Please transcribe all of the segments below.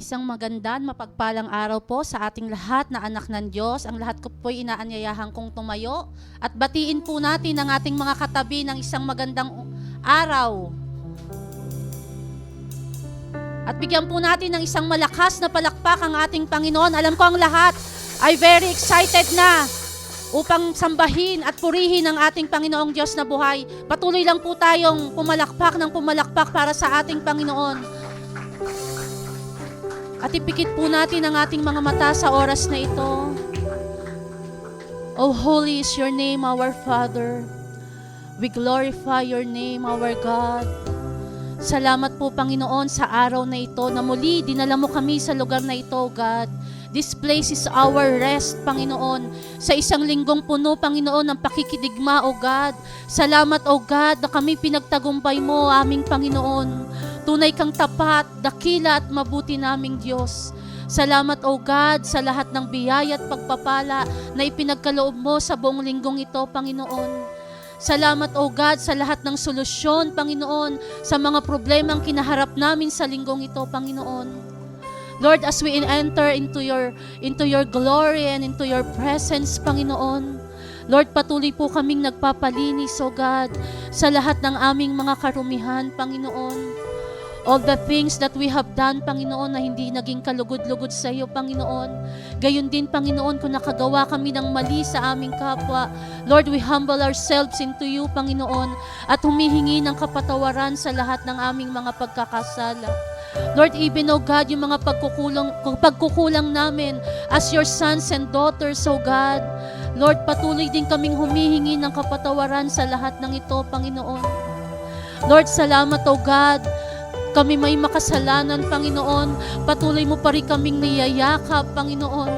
Isang magandang mapagpalang araw po sa ating lahat na anak ng Diyos. Ang lahat ko po'y inaanyayahan kong tumayo at batiin po natin ang ating mga katabi ng isang magandang araw. At bigyan po natin ng isang malakas na palakpak ang ating Panginoon. Alam ko ang lahat ay very excited na upang sambahin at purihin ang ating Panginoong Diyos na buhay. Patuloy lang po tayong pumalakpak ng pumalakpak para sa ating Panginoon. At ipikit po natin ang ating mga mata sa oras na ito. Oh, holy is your name, our Father. We glorify your name, our God. Salamat po, Panginoon, sa araw na ito na muli dinala mo kami sa lugar na ito, God. This place is our rest, Panginoon. Sa isang linggong puno, Panginoon, ng pakikidigma, O God. Salamat, O God, na kami pinagtagumpay mo, aming Panginoon. Tunay kang tapat, dakila at mabuti naming Diyos. Salamat, O God, sa lahat ng biyaya at pagpapala na ipinagkaloob mo sa buong linggong ito, Panginoon. Salamat, O God, sa lahat ng solusyon, Panginoon, sa mga problemang kinaharap namin sa linggong ito, Panginoon. Lord, as we enter into your glory and into your presence, Panginoon, Lord, patuloy po kaming nagpapalinis, O God, sa lahat ng aming mga karumihan, Panginoon. All the things that we have done, Panginoon, na hindi naging kalugod-lugod sa iyo, Panginoon. Gayon din, Panginoon, kung nakagawa kami ng mali sa aming kapwa. Lord, we humble ourselves into you, Panginoon, at humihingi ng kapatawaran sa lahat ng aming mga pagkakasala. Lord, even, O God, yung mga pagkukulang namin as your sons and daughters, O God. Lord, patuloy din kaming humihingi ng kapatawaran sa lahat ng ito, Panginoon. Lord, salamat, O God. Kami may makasalanan, Panginoon. Patuloy mo pa rin kaming niyayakap, Panginoon.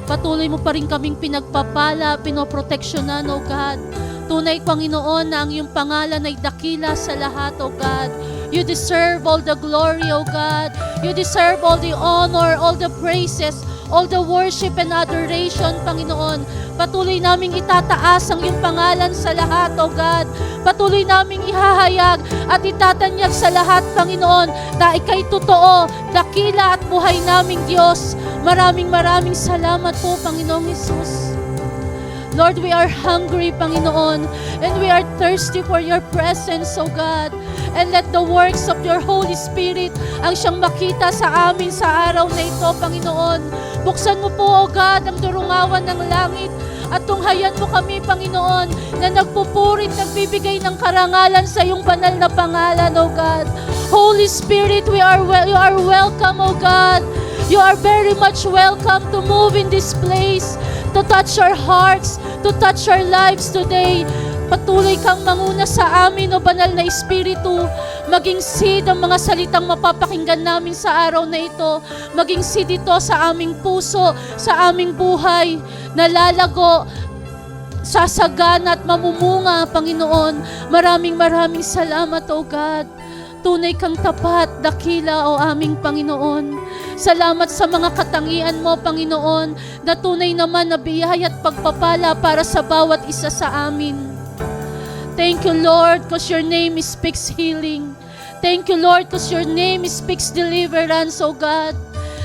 Patuloy mo pa rin kaming pinagpapala, pinoproteksyonan, O God. Tunay, Panginoon, na ang iyong pangalan ay dakila sa lahat, O God. You deserve all the glory, O God. You deserve all the honor, all the praises, all the worship and adoration, Panginoon. Patuloy naming itataas ang iyong pangalan sa lahat, O God. Patuloy naming ihahayag at itatanyag sa lahat, Panginoon, na ika'y totoo, dakila at buhay naming Diyos. Maraming salamat po, Panginoong Hesus. Lord, we are hungry, Panginoon, and we are thirsty for your presence, O God. And let the works of your Holy Spirit ang siyang makita sa amin sa araw na ito, Panginoon. Buksan mo po, O God, ang durungawan ng langit at tunghayan mo kami, Panginoon, na nagpupurit, nagbibigay ng karangalan sa iyong banal na pangalan, O God. Holy Spirit, you are welcome, O God. You are very much welcome to move in this place, to touch our hearts, to touch our lives today. Patuloy kang manguna sa amin, O Banal na Espiritu. Maging seed ang mga salitang mapapakinggan namin sa araw na ito. Maging seed ito sa aming puso, sa aming buhay, na lalago, sasagana at mamumunga, Panginoon. Maraming salamat, O God. Tunay kang tapat, dakila, O aming Panginoon. Salamat sa mga katangian mo, Panginoon, na tunay naman na biyaya at pagpapala para sa bawat isa sa amin. Thank you, Lord, because your name speaks healing. Thank you, Lord, because your name speaks deliverance, O God.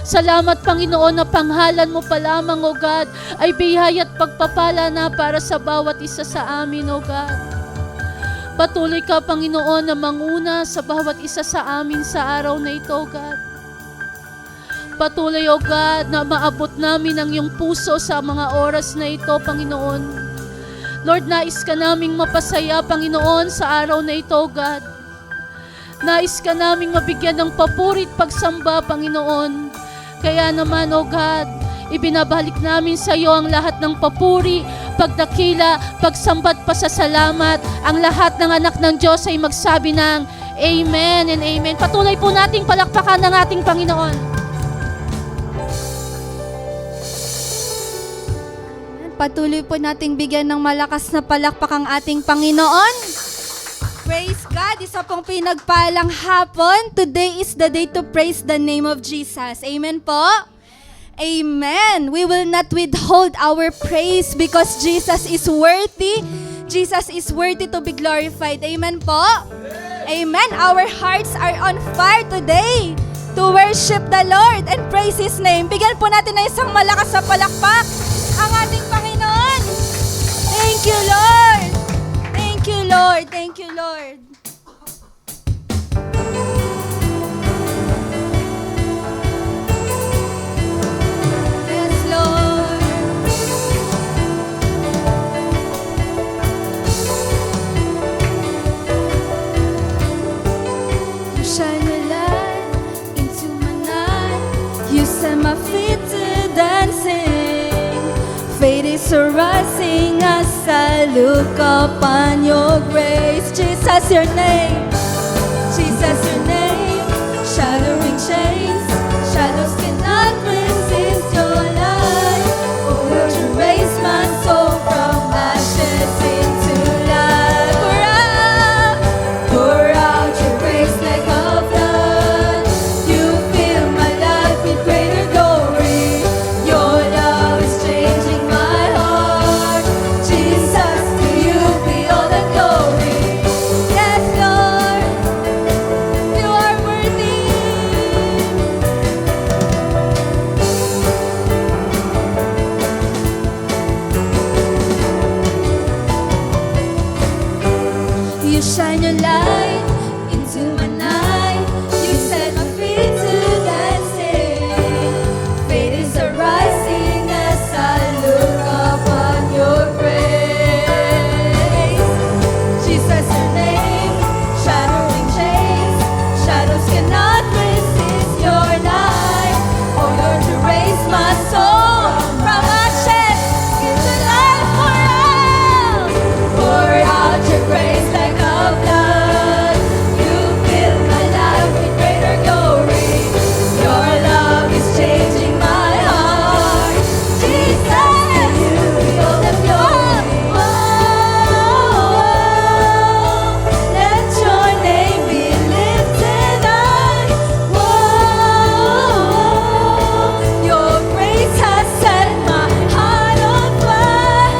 Salamat, Panginoon, na panghalan mo pa lamang, O God, ay biyaya at pagpapala na para sa bawat isa sa amin, O God. Patuloy ka, Panginoon, na manguna sa bawat isa sa amin sa araw na ito, God. Patuloy, O God, na maabot namin ang iyong puso sa mga oras na ito, Panginoon. Lord, nais ka naming mapasaya, Panginoon, sa araw na ito, God. Nais ka naming mabigyan ng papurit pagsamba, Panginoon. Kaya naman, O God, ibinabalik namin sa iyo ang lahat ng papuri, pagdakila, pagsambat, pasasalamat. Ang lahat ng anak ng Diyos ay magsabi ng Amen and Amen. Patuloy po nating palakpakan ng ating Panginoon. Patuloy po nating bigyan ng malakas na palakpak ang ating Panginoon. Praise God! Isa pong pinagpalang hapon. Today is the day to praise the name of Jesus. Amen po? Amen! We will not withhold our praise because Jesus is worthy. Jesus is worthy to be glorified. Amen po? Amen! Our hearts are on fire today to worship worship the Lord and praise His name. Bigyan po natin ng isang malakas na palakpak ang ating Panginoon. Thank you, Lord. Thank you, Lord. Thank you, Lord. Yes, Lord. You shine your light into my night. You set my feet to dancing. Fate is rising as I look upon your grace. Jesus, your name. Jesus, your name. Shattering chains. Shadows cannot resist your light. Oh, Lord, you raise my soul from ashes into life. Pour out your grace like a flood. You fill my life with greater glory. Your love is changing my heart. Jesus, to you be all the glory. Yes, Lord, you are worthy. You shine your light into my night. You set my feet to dancing. Fate is arising as I look upon your grace. Jesus, your name, shattering chains. Shadows cannot resist your light. Oh Lord, you raise my soul from ashes into life. Pour out your grace like a flood. You fill my life with greater glory. Your love is changing my heart. Jesus, you be all the glory. Whoa, let your name be lifted high. Whoa, your grace has set my heart on fire.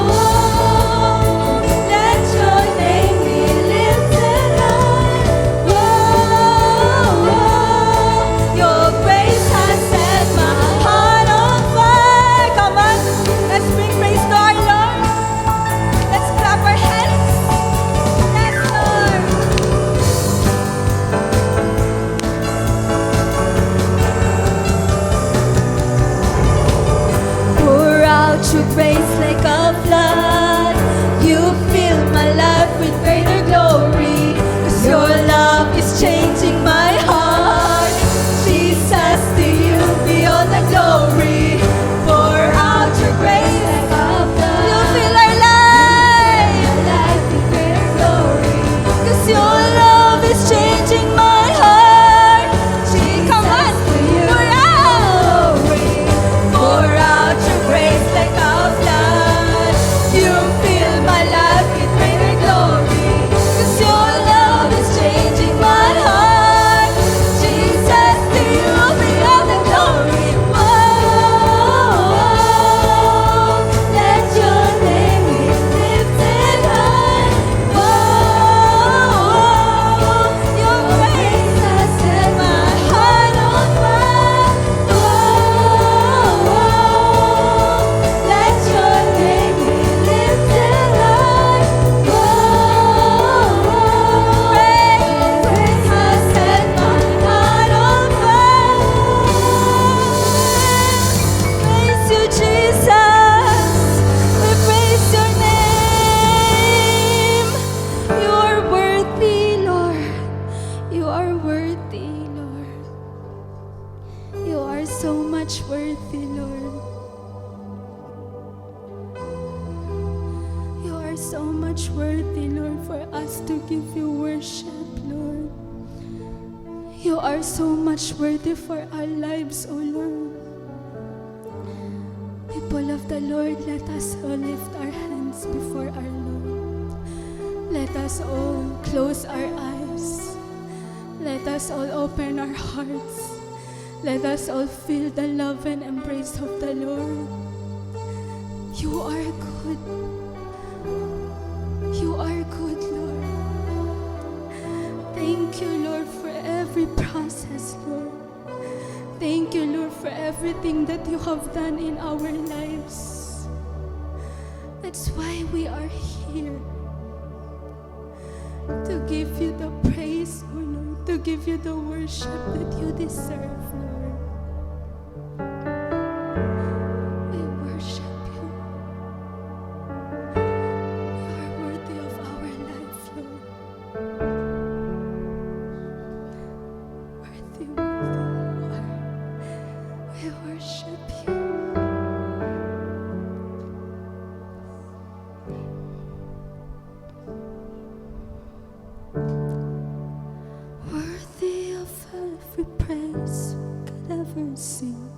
Whoa, let your name be lifted high. Whoa, your grace has set my heart on fire. Come on, let's bring praise to our Lord. Let's clap our hands. Yes, Lord. Pour out your grace like a flood. You fill my life with greater glory. 'Cause your love is changing my heart. Jesus, to you be all the glory. Pour out your grace like a flood. You fill our life with greater glory. 'Cause your love is changing my heart. Come on, pour out. Pour out your grace like a flood. You fill my life with greater glory. 'Cause your love is changing my heart. Jesus, to you be all the glory. Whoa, let your name be lifted high. Whoa, your grace has set my heart on fire. Whoa, let your name be lifted high. Whoa, grace has set my heart on fire. Praise you, Jesus. We praise your name. You are worthy, Lord. You are worthy, Lord. You are so much worthy, Lord. You are so much worthy, Lord, for us to give you worship, Lord. You are so much worthy for our lives, O Lord. People of the Lord, let us all lift our hands before our Lord. Let us all close our eyes. Let us all open our hearts. Let us all feel the love and embrace of the Lord. You are good. You are good, Lord. Thank you, Lord, for every process thank you, Lord, for everything that you have done in our lives. That's why we are here. To give you the praise, O Lord, to give you the worship that you deserve, Lord. We worship you. You are worthy of our life, Lord. Worthy, worthy, Lord. We worship you. Worthy of every praise we could ever sing.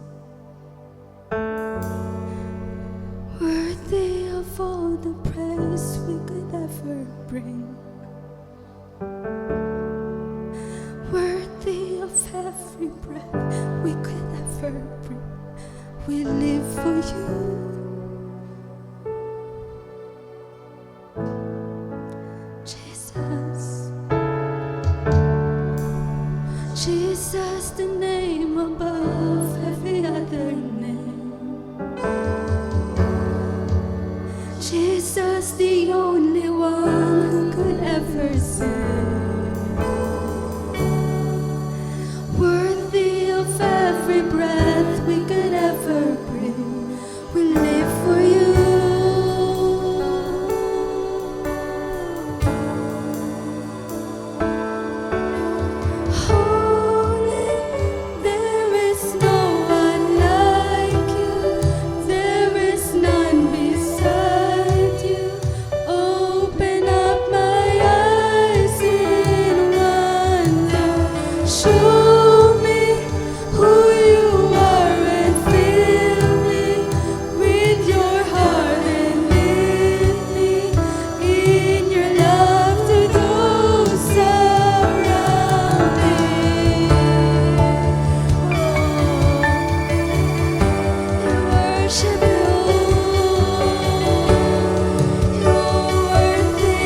Worthy of all the praise we could ever bring. Worthy of every breath we could ever bring. We live for you. Jesus. Jesus, the name above every other name. Jesus, the only one who could ever save. Worthy of every breath we could ever breathe. We live for you. Holy, there is no one like you. There is none beside you. Open up my eyes in wonder. Show me who you are and fill me with your heart and lead me in your love to those around me. We worship you. You're worthy.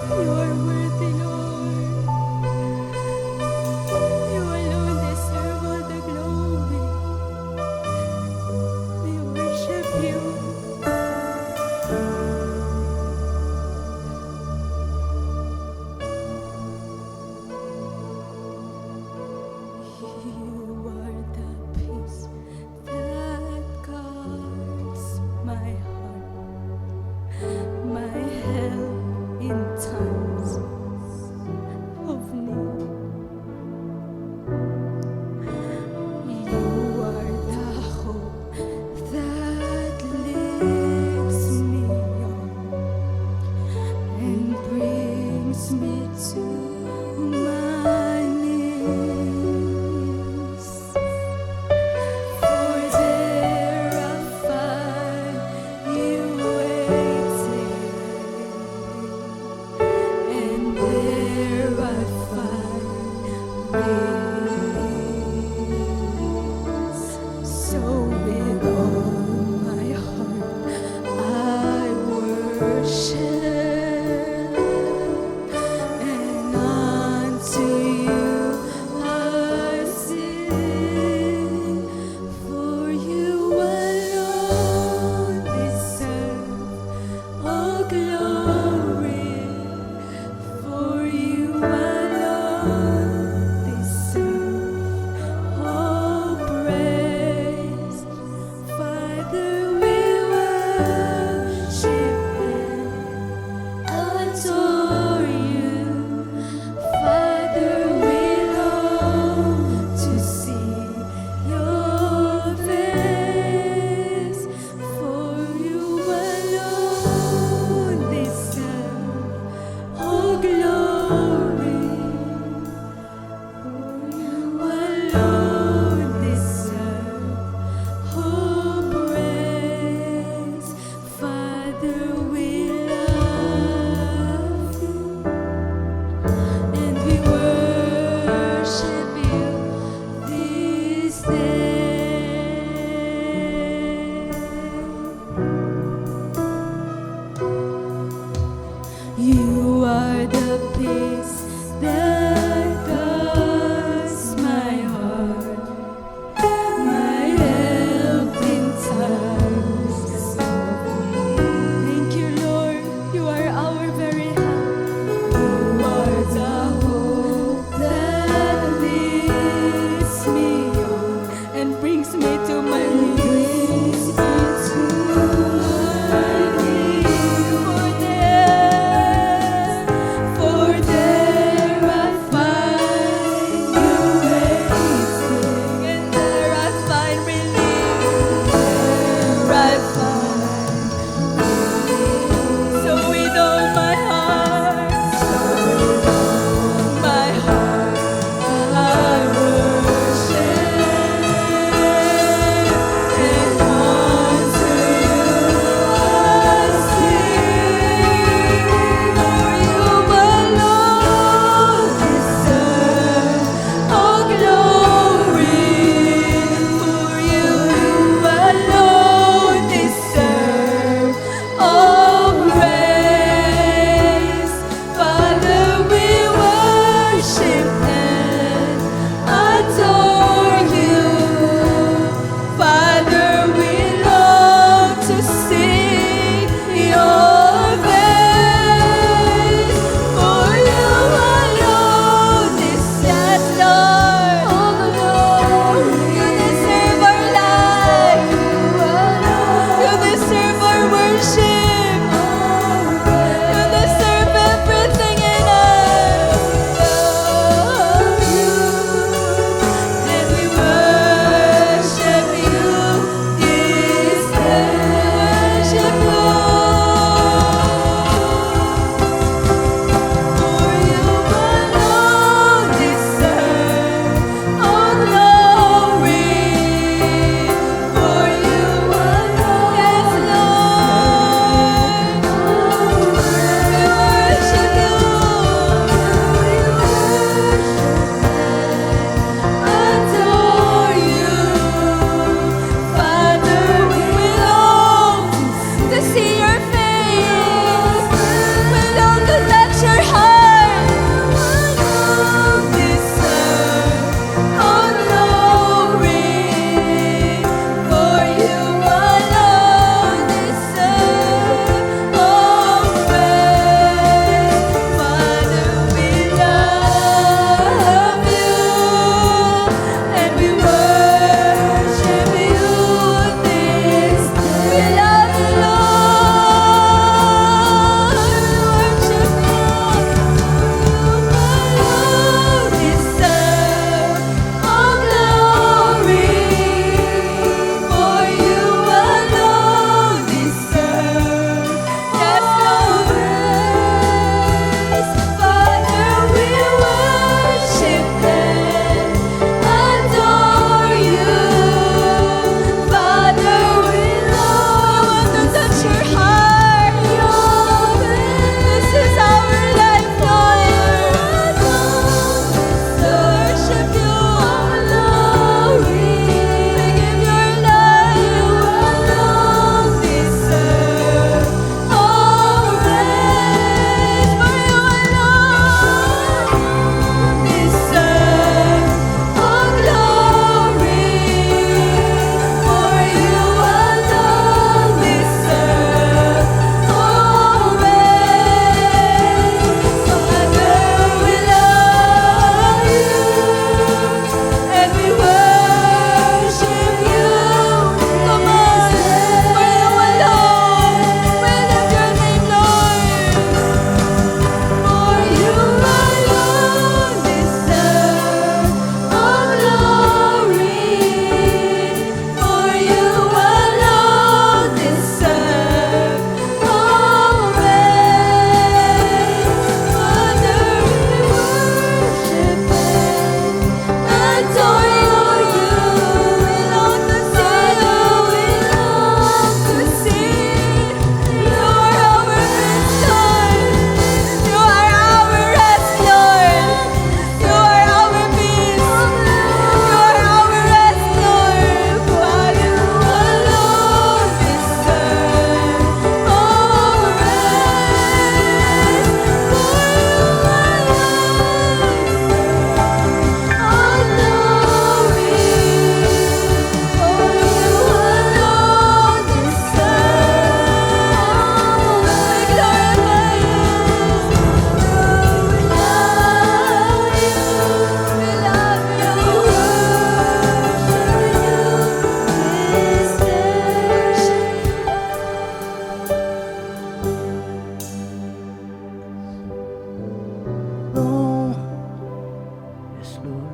You are worthy, Lord. You alone deserve all the glory. We worship you. You are the peace that guards my heart, my help in times of need. You are the hope that lifts me on and brings me to my knees. For there I find you waiting, and there I find peace. So with all my heart I worship, and unto you I sing. For you alone deserve all glory. For you alone deserve all praise. Father, we worship and adore you. Father, we long to see your face. For you alone deserve all glory. For you alone deserve all praise. Father, we love you, and we worship you this day. You are the peace that guards my heart, my help in times of need. Thank you, Lord. You are our very help. You are the hope that leads me on and brings me to my knees. For there I find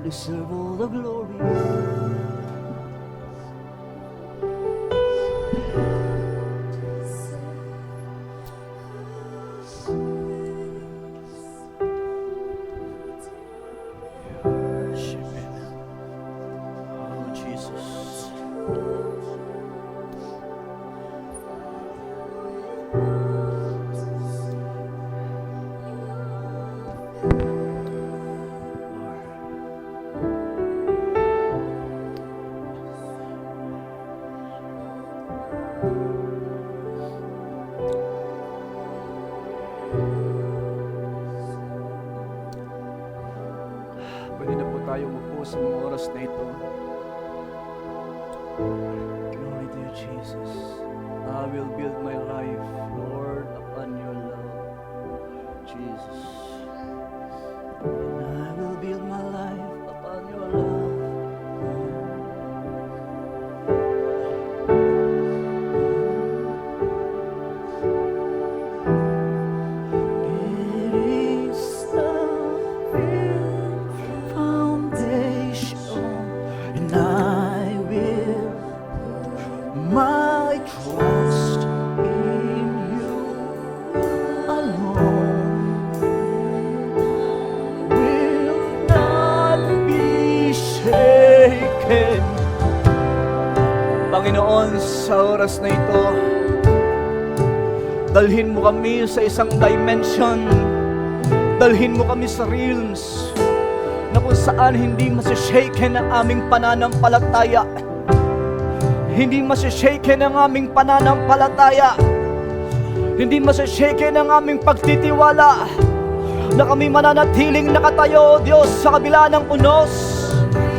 deserve all the glory. Worship Him. Oh, Jesus. Pwede na po tayo umupo sa mga oras na ito. Glory to you, Jesus. I will build my life, Lord, upon your love. Jesus. And I will build my life upon your love. It is the foundation, and I will my trust in you alone. Will not be shaken. Panginoon, sa oras na ito, dalhin mo kami sa isang dimension. Dalhin mo kami sa realms na kung saan hindi masashaken ang aming pananampalataya. Hindi masashaken ang aming pananampalataya. Hindi masashaken ang aming pagtitiwala na kami mananatiling nakatayo, Diyos, sa kabila ng unos.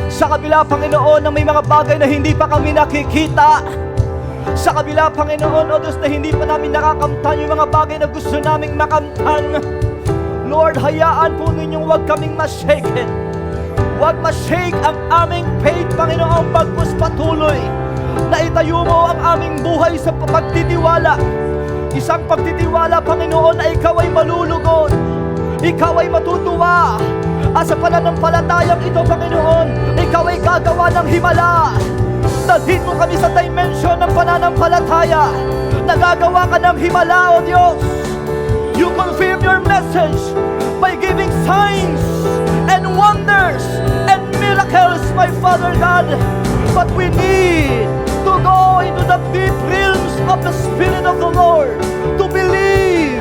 Sa kabila, Panginoon, na may mga bagay na hindi pa kami nakikita. Sa kabila, Panginoon, O Diyos, na hindi pa namin nakakamtan yung mga bagay na gusto naming makamtan. Lord, hayaan po ninyong huwag kaming ma-shaken. Huwag ma-shake ang aming faith, Panginoon, bagkus patuloy na itayo mo ang aming buhay sa pagtitiwala. Isang pagtitiwala, Panginoon, na ikaw ay malulugod. Ikaw ay matutuwa. At sa pananampalatayang ito, Panginoon, ikaw ay gagawa ng himala. Dalhin mo kami sa dimension ng pananampalataya. Nagagawa ka ng himala, O Diyos. You confirm your message by giving signs and wonders and miracles, my Father God. But we need to go into the deep realms of the Spirit of the Lord to believe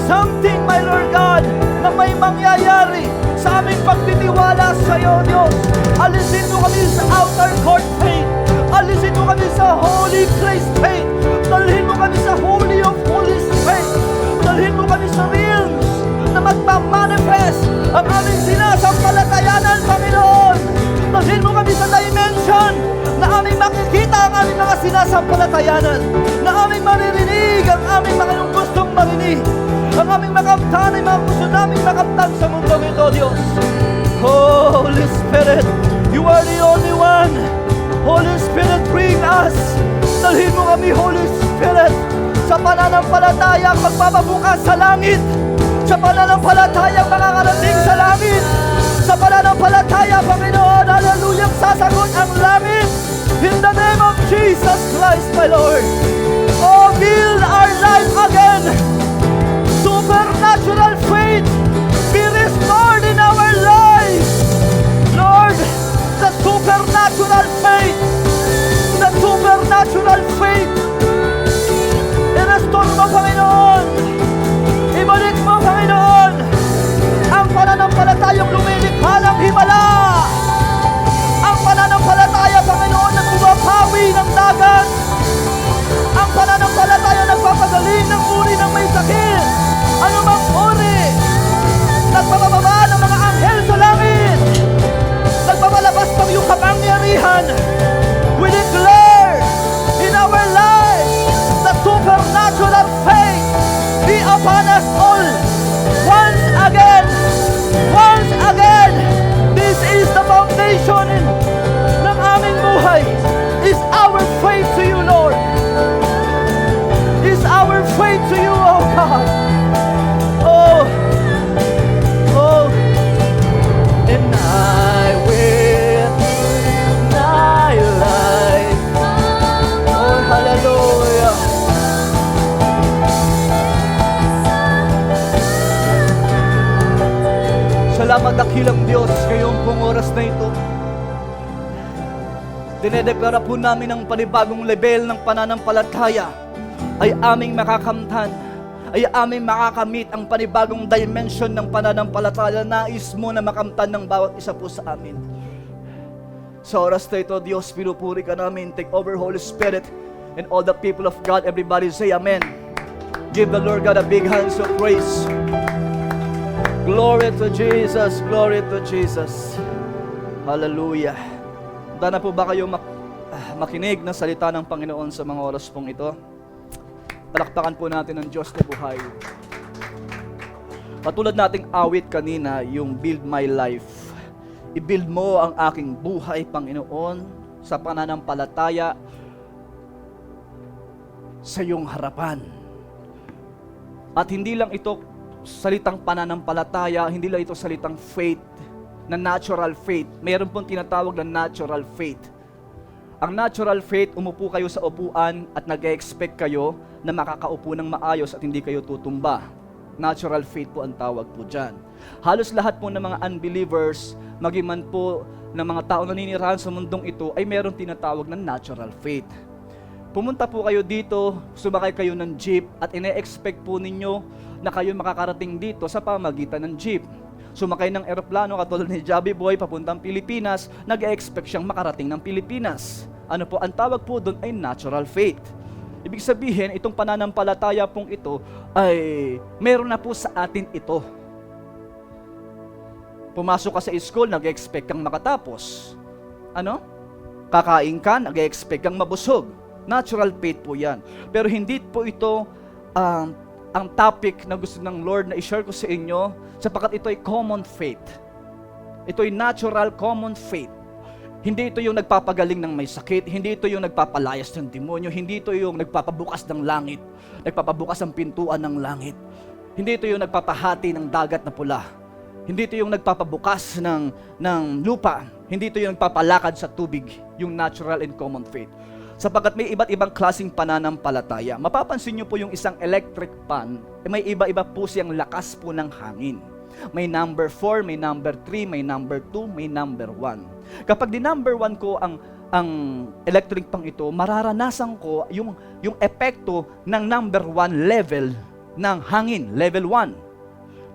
something, my Lord God, na may mangyayari sa aming pagtitiwala sa iyo, Diyos. Alisin mo kami sa outer court faith. Alisin mo kami sa holy place faith. Dalhin mo kami sa holy of holies faith. Dalhin mo kami sa realms na magpamanifest ang aming sinasampalatayanan, Panginoon. Dalhin mo kami sa dimension na aming makikita ang aming mga sinasampalatayanan, na aming maririnig ang aming mga gustong marinig, ang aming makamtan ay mga gusto namin makamtan sa mundong ito, Diyos. Holy Spirit, you are the only one. Holy Spirit, bring us. Dalhin mo kami, Holy Spirit, sa pananampalatayang magpapabukas sa langit, sa pananampalatayang makakarating sa langit, sa pananampalataya, Panginoon, hallelujah, sasagot ang langit. In the name of Jesus Christ, my Lord. Oh, build our life again. Supernatural faith be restored in our lives. Lord, the supernatural faith, the supernatural faith, i-restore mo, Panginoon. Ibalik mo, Panginoon, ang pananampalatayang lumilikha ng himala. Ang pananampalataya, Panginoon, na bumapawi ng dagat. Ang pananampalataya na nagpapagaling ng uri ng may sakit. Ano mang uri, nagpapababa ng mga anghel sa langit, nagpapalabas ng iyong kapangyarihan. We declare in our lives the supernatural faith be upon us all. Once again, this is the foundation ng aming buhay. Is our faith to you, Lord. Is our faith to you, oh God. Oh, and madakilang Diyos, ngayong pong oras na ito, dinedeklara po namin ang panibagong level ng pananampalataya ay aming makakamtan, ay aming makakamit ang panibagong dimension ng pananampalataya. Nais mo na makamtan ng bawat isa po sa amin. Sa oras na ito, Diyos, pinupuri ka namin. Take over, Holy Spirit, and all the people of God. Everybody say Amen. Give the Lord God a big hands of praise. Glory to Jesus, glory to Jesus. Hallelujah. Handa na po ba kayo makinig ng salita ng Panginoon sa mga oras pong ito? Palakpakan po natin ang Diyos na buhay. Patulad nating awit kanina, yung build my life. I-build mo ang aking buhay, Panginoon, sa pananampalataya sa iyong harapan. At hindi lang ito salitang pananampalataya, hindi lang ito salitang faith, na natural faith. Mayroon pong tinatawag na natural faith. Ang natural faith, umupo kayo sa upuan at nag-expect kayo na makakaupo ng maayos at hindi kayo tutumba. Natural faith po ang tawag po dyan. Halos lahat po ng mga unbelievers, maging man po ng mga tao na naninirahan sa mundong ito, ay meron tinatawag na natural faith. Pumunta po kayo dito, sumakay kayo ng jeep at ine-expect po ninyo na kayo makakarating dito sa pamagitan ng jeep. Sumakay ng eroplano katulad ni Javi Boy papuntang Pilipinas, nag-expect siyang makarating ng Pilipinas. Ano po, ang tawag po doon ay natural faith. Ibig sabihin, itong pananampalataya pong ito ay meron na po sa atin ito. Pumasok ka sa school, nag-expect kang makatapos. Ano? Kakain ka, nag-expect kang mabusog. Natural faith po yan. Pero hindi po ito ang topic na gusto ng Lord na i-share ko sa inyo, sapagkat ito ay common faith. Ito ay natural common faith. Hindi ito yung nagpapagaling ng may sakit, hindi ito yung nagpapalayas ng demonyo, hindi ito yung nagpapabukas ng langit, nagpapabukas ng pintuan ng langit. Hindi ito yung nagpapahati ng dagat na pula. Hindi ito yung nagpapabukas ng lupa. Hindi ito yung nagpapalakad sa tubig, yung natural and common faith. Sapagkat may iba't ibang klaseng pananampalataya. Mapapansin nyo po yung isang electric fan, may iba-iba po siyang lakas po ng hangin. May number 4, may number 3, may number 2, may number 1. Kapag di number 1 ko ang electric fan ito, mararanasan ko yung epekto ng number 1 level ng hangin, level 1.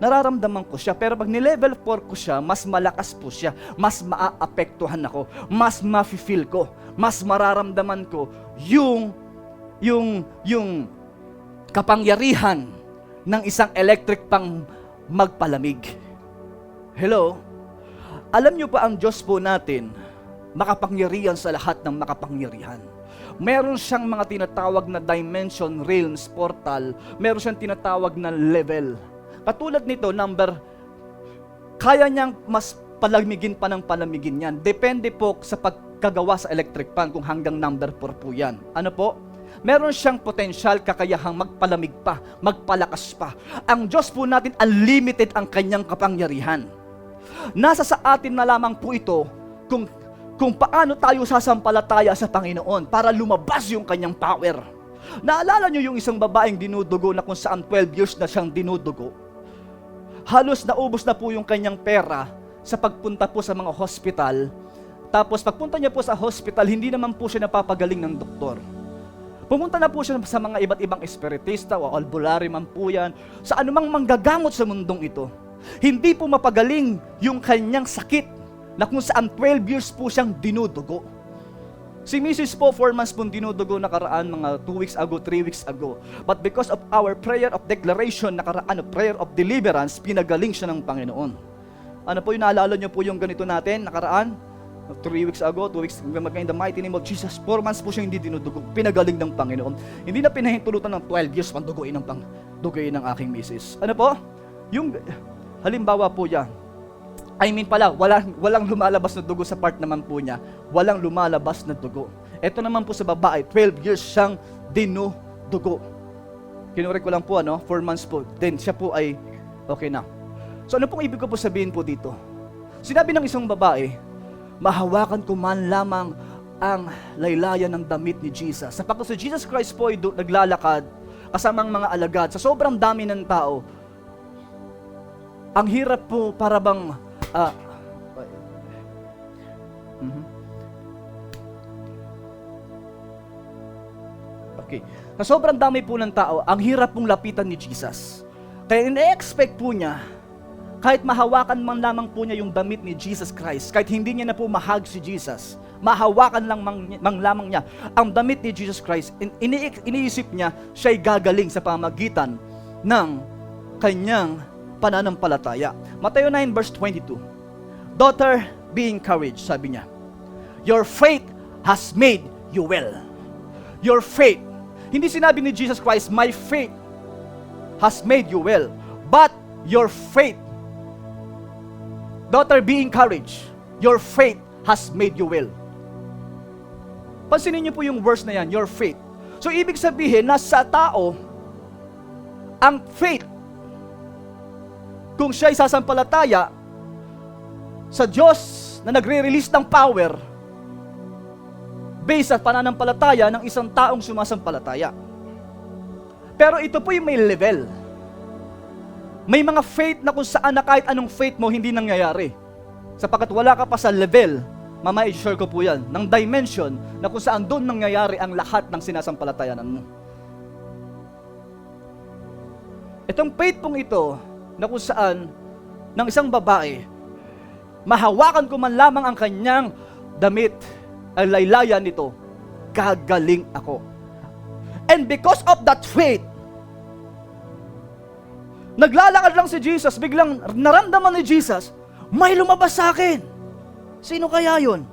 Nararamdaman ko siya, pero pag ni-level 4 ko siya, mas malakas po siya, mas maaapektuhan ako, mas mafe-feel ko, mas mararamdaman ko yung kapangyarihan ng isang electric pang magpalamig. Hello? Alam nyo ba ang Diyos po natin, makapangyarihan sa lahat ng makapangyarihan. Meron siyang mga tinatawag na dimension, realms, portal, meron siyang tinatawag na level. Katulad nito, kaya niyang mas palamigin pa ng palamigin yan. Depende po sa pagkagawa sa electric fan kung hanggang number 4 po yan. Ano po? Meron siyang potensyal, kakayahang magpalamig pa, magpalakas pa. Ang Diyos po natin, unlimited ang kanyang kapangyarihan. Nasa sa atin na lamang po ito kung paano tayo sasampalataya sa Panginoon para lumabas yung kanyang power. Naalala nyo yung isang babaeng dinudugo na kung saan 12 years na siyang dinudugo? Halos naubos na po yung kanyang pera sa pagpunta po sa mga hospital. Tapos pagpunta niya po sa hospital, hindi naman po siya napapagaling ng doktor. Pumunta na po siya sa mga iba't ibang espiritista o albularyo man po yan, sa anumang manggagamot sa mundong ito. Hindi po mapagaling yung kanyang sakit na kung saan 12 years po siyang dinudugo. Si Mrs. po, 4 months pong dinudugo nakaraan, mga 2 weeks ago, 3 weeks ago. But because of our prayer of declaration, nakaraan, prayer of deliverance, pinagaling siya ng Panginoon. Ano po yung naalala niyo po yung ganito natin, nakaraan? 3 weeks ago, 2 weeks, in the mighty name of Jesus, 4 months po siya hindi dinudugo, pinagaling ng Panginoon. Hindi na pinahintulutan ng 12 years panduguin ng aking Mrs. Ano po? Yung halimbawa po yan, walang lumalabas na dugo sa part naman po niya. Walang lumalabas na dugo. Ito naman po sa babae, 12 years siyang dinudugo. Kinurek ko lang po, 4 months po. Then siya po ay okay na. So ano pong ibig ko po sabihin po dito? Sinabi ng isang babae, mahawakan ko man lamang ang laylayan ng damit ni Jesus. Sapagkat si Jesus Christ po ay naglalakad kasamang mga alagad. Sa sobrang dami ng tao, ang hirap po para bang Ah, mhm. Okay. Sa sobrang dami po ng tao, ang hirap pong lapitan ni Jesus. Kaya ina-expect po niya, kahit mahawakan man lamang po niya yung damit ni Jesus Christ, kahit hindi niya na po mahag si Jesus, mahawakan lang lamang niya ang damit ni Jesus Christ, iniisip niya siya'y gagaling sa pamagitan ng kanyang pananampalataya. Matthew 9 verse 22. Daughter, be encouraged, sabi niya. Your faith has made you well. Your faith. Hindi sinabi ni Jesus Christ, my faith has made you well. But your faith. Daughter, be encouraged. Your faith has made you well. Pansinin niyo po yung verse na yan, your faith. So, ibig sabihin, nasa tao, ang faith, kung siya'y sasampalataya sa Diyos na nagre-release ng power based sa pananampalataya ng isang taong sumasampalataya. Pero ito po yung may level. May mga faith na kung saan na kahit anong faith mo hindi nangyayari. Sapagkat wala ka pa sa level, mamaya i-share ko po yan, ng dimension na kung saan doon nangyayari ang lahat ng sinasampalatayanan mo. Itong faith pong ito, na kung saan ng isang babae, mahawakan ko man lamang ang kanyang damit, ang laylayan nito, gagaling ako. And because of that faith, naglalakad lang si Jesus, biglang naramdaman ni Jesus, may lumabas sa akin. Sino kaya yun?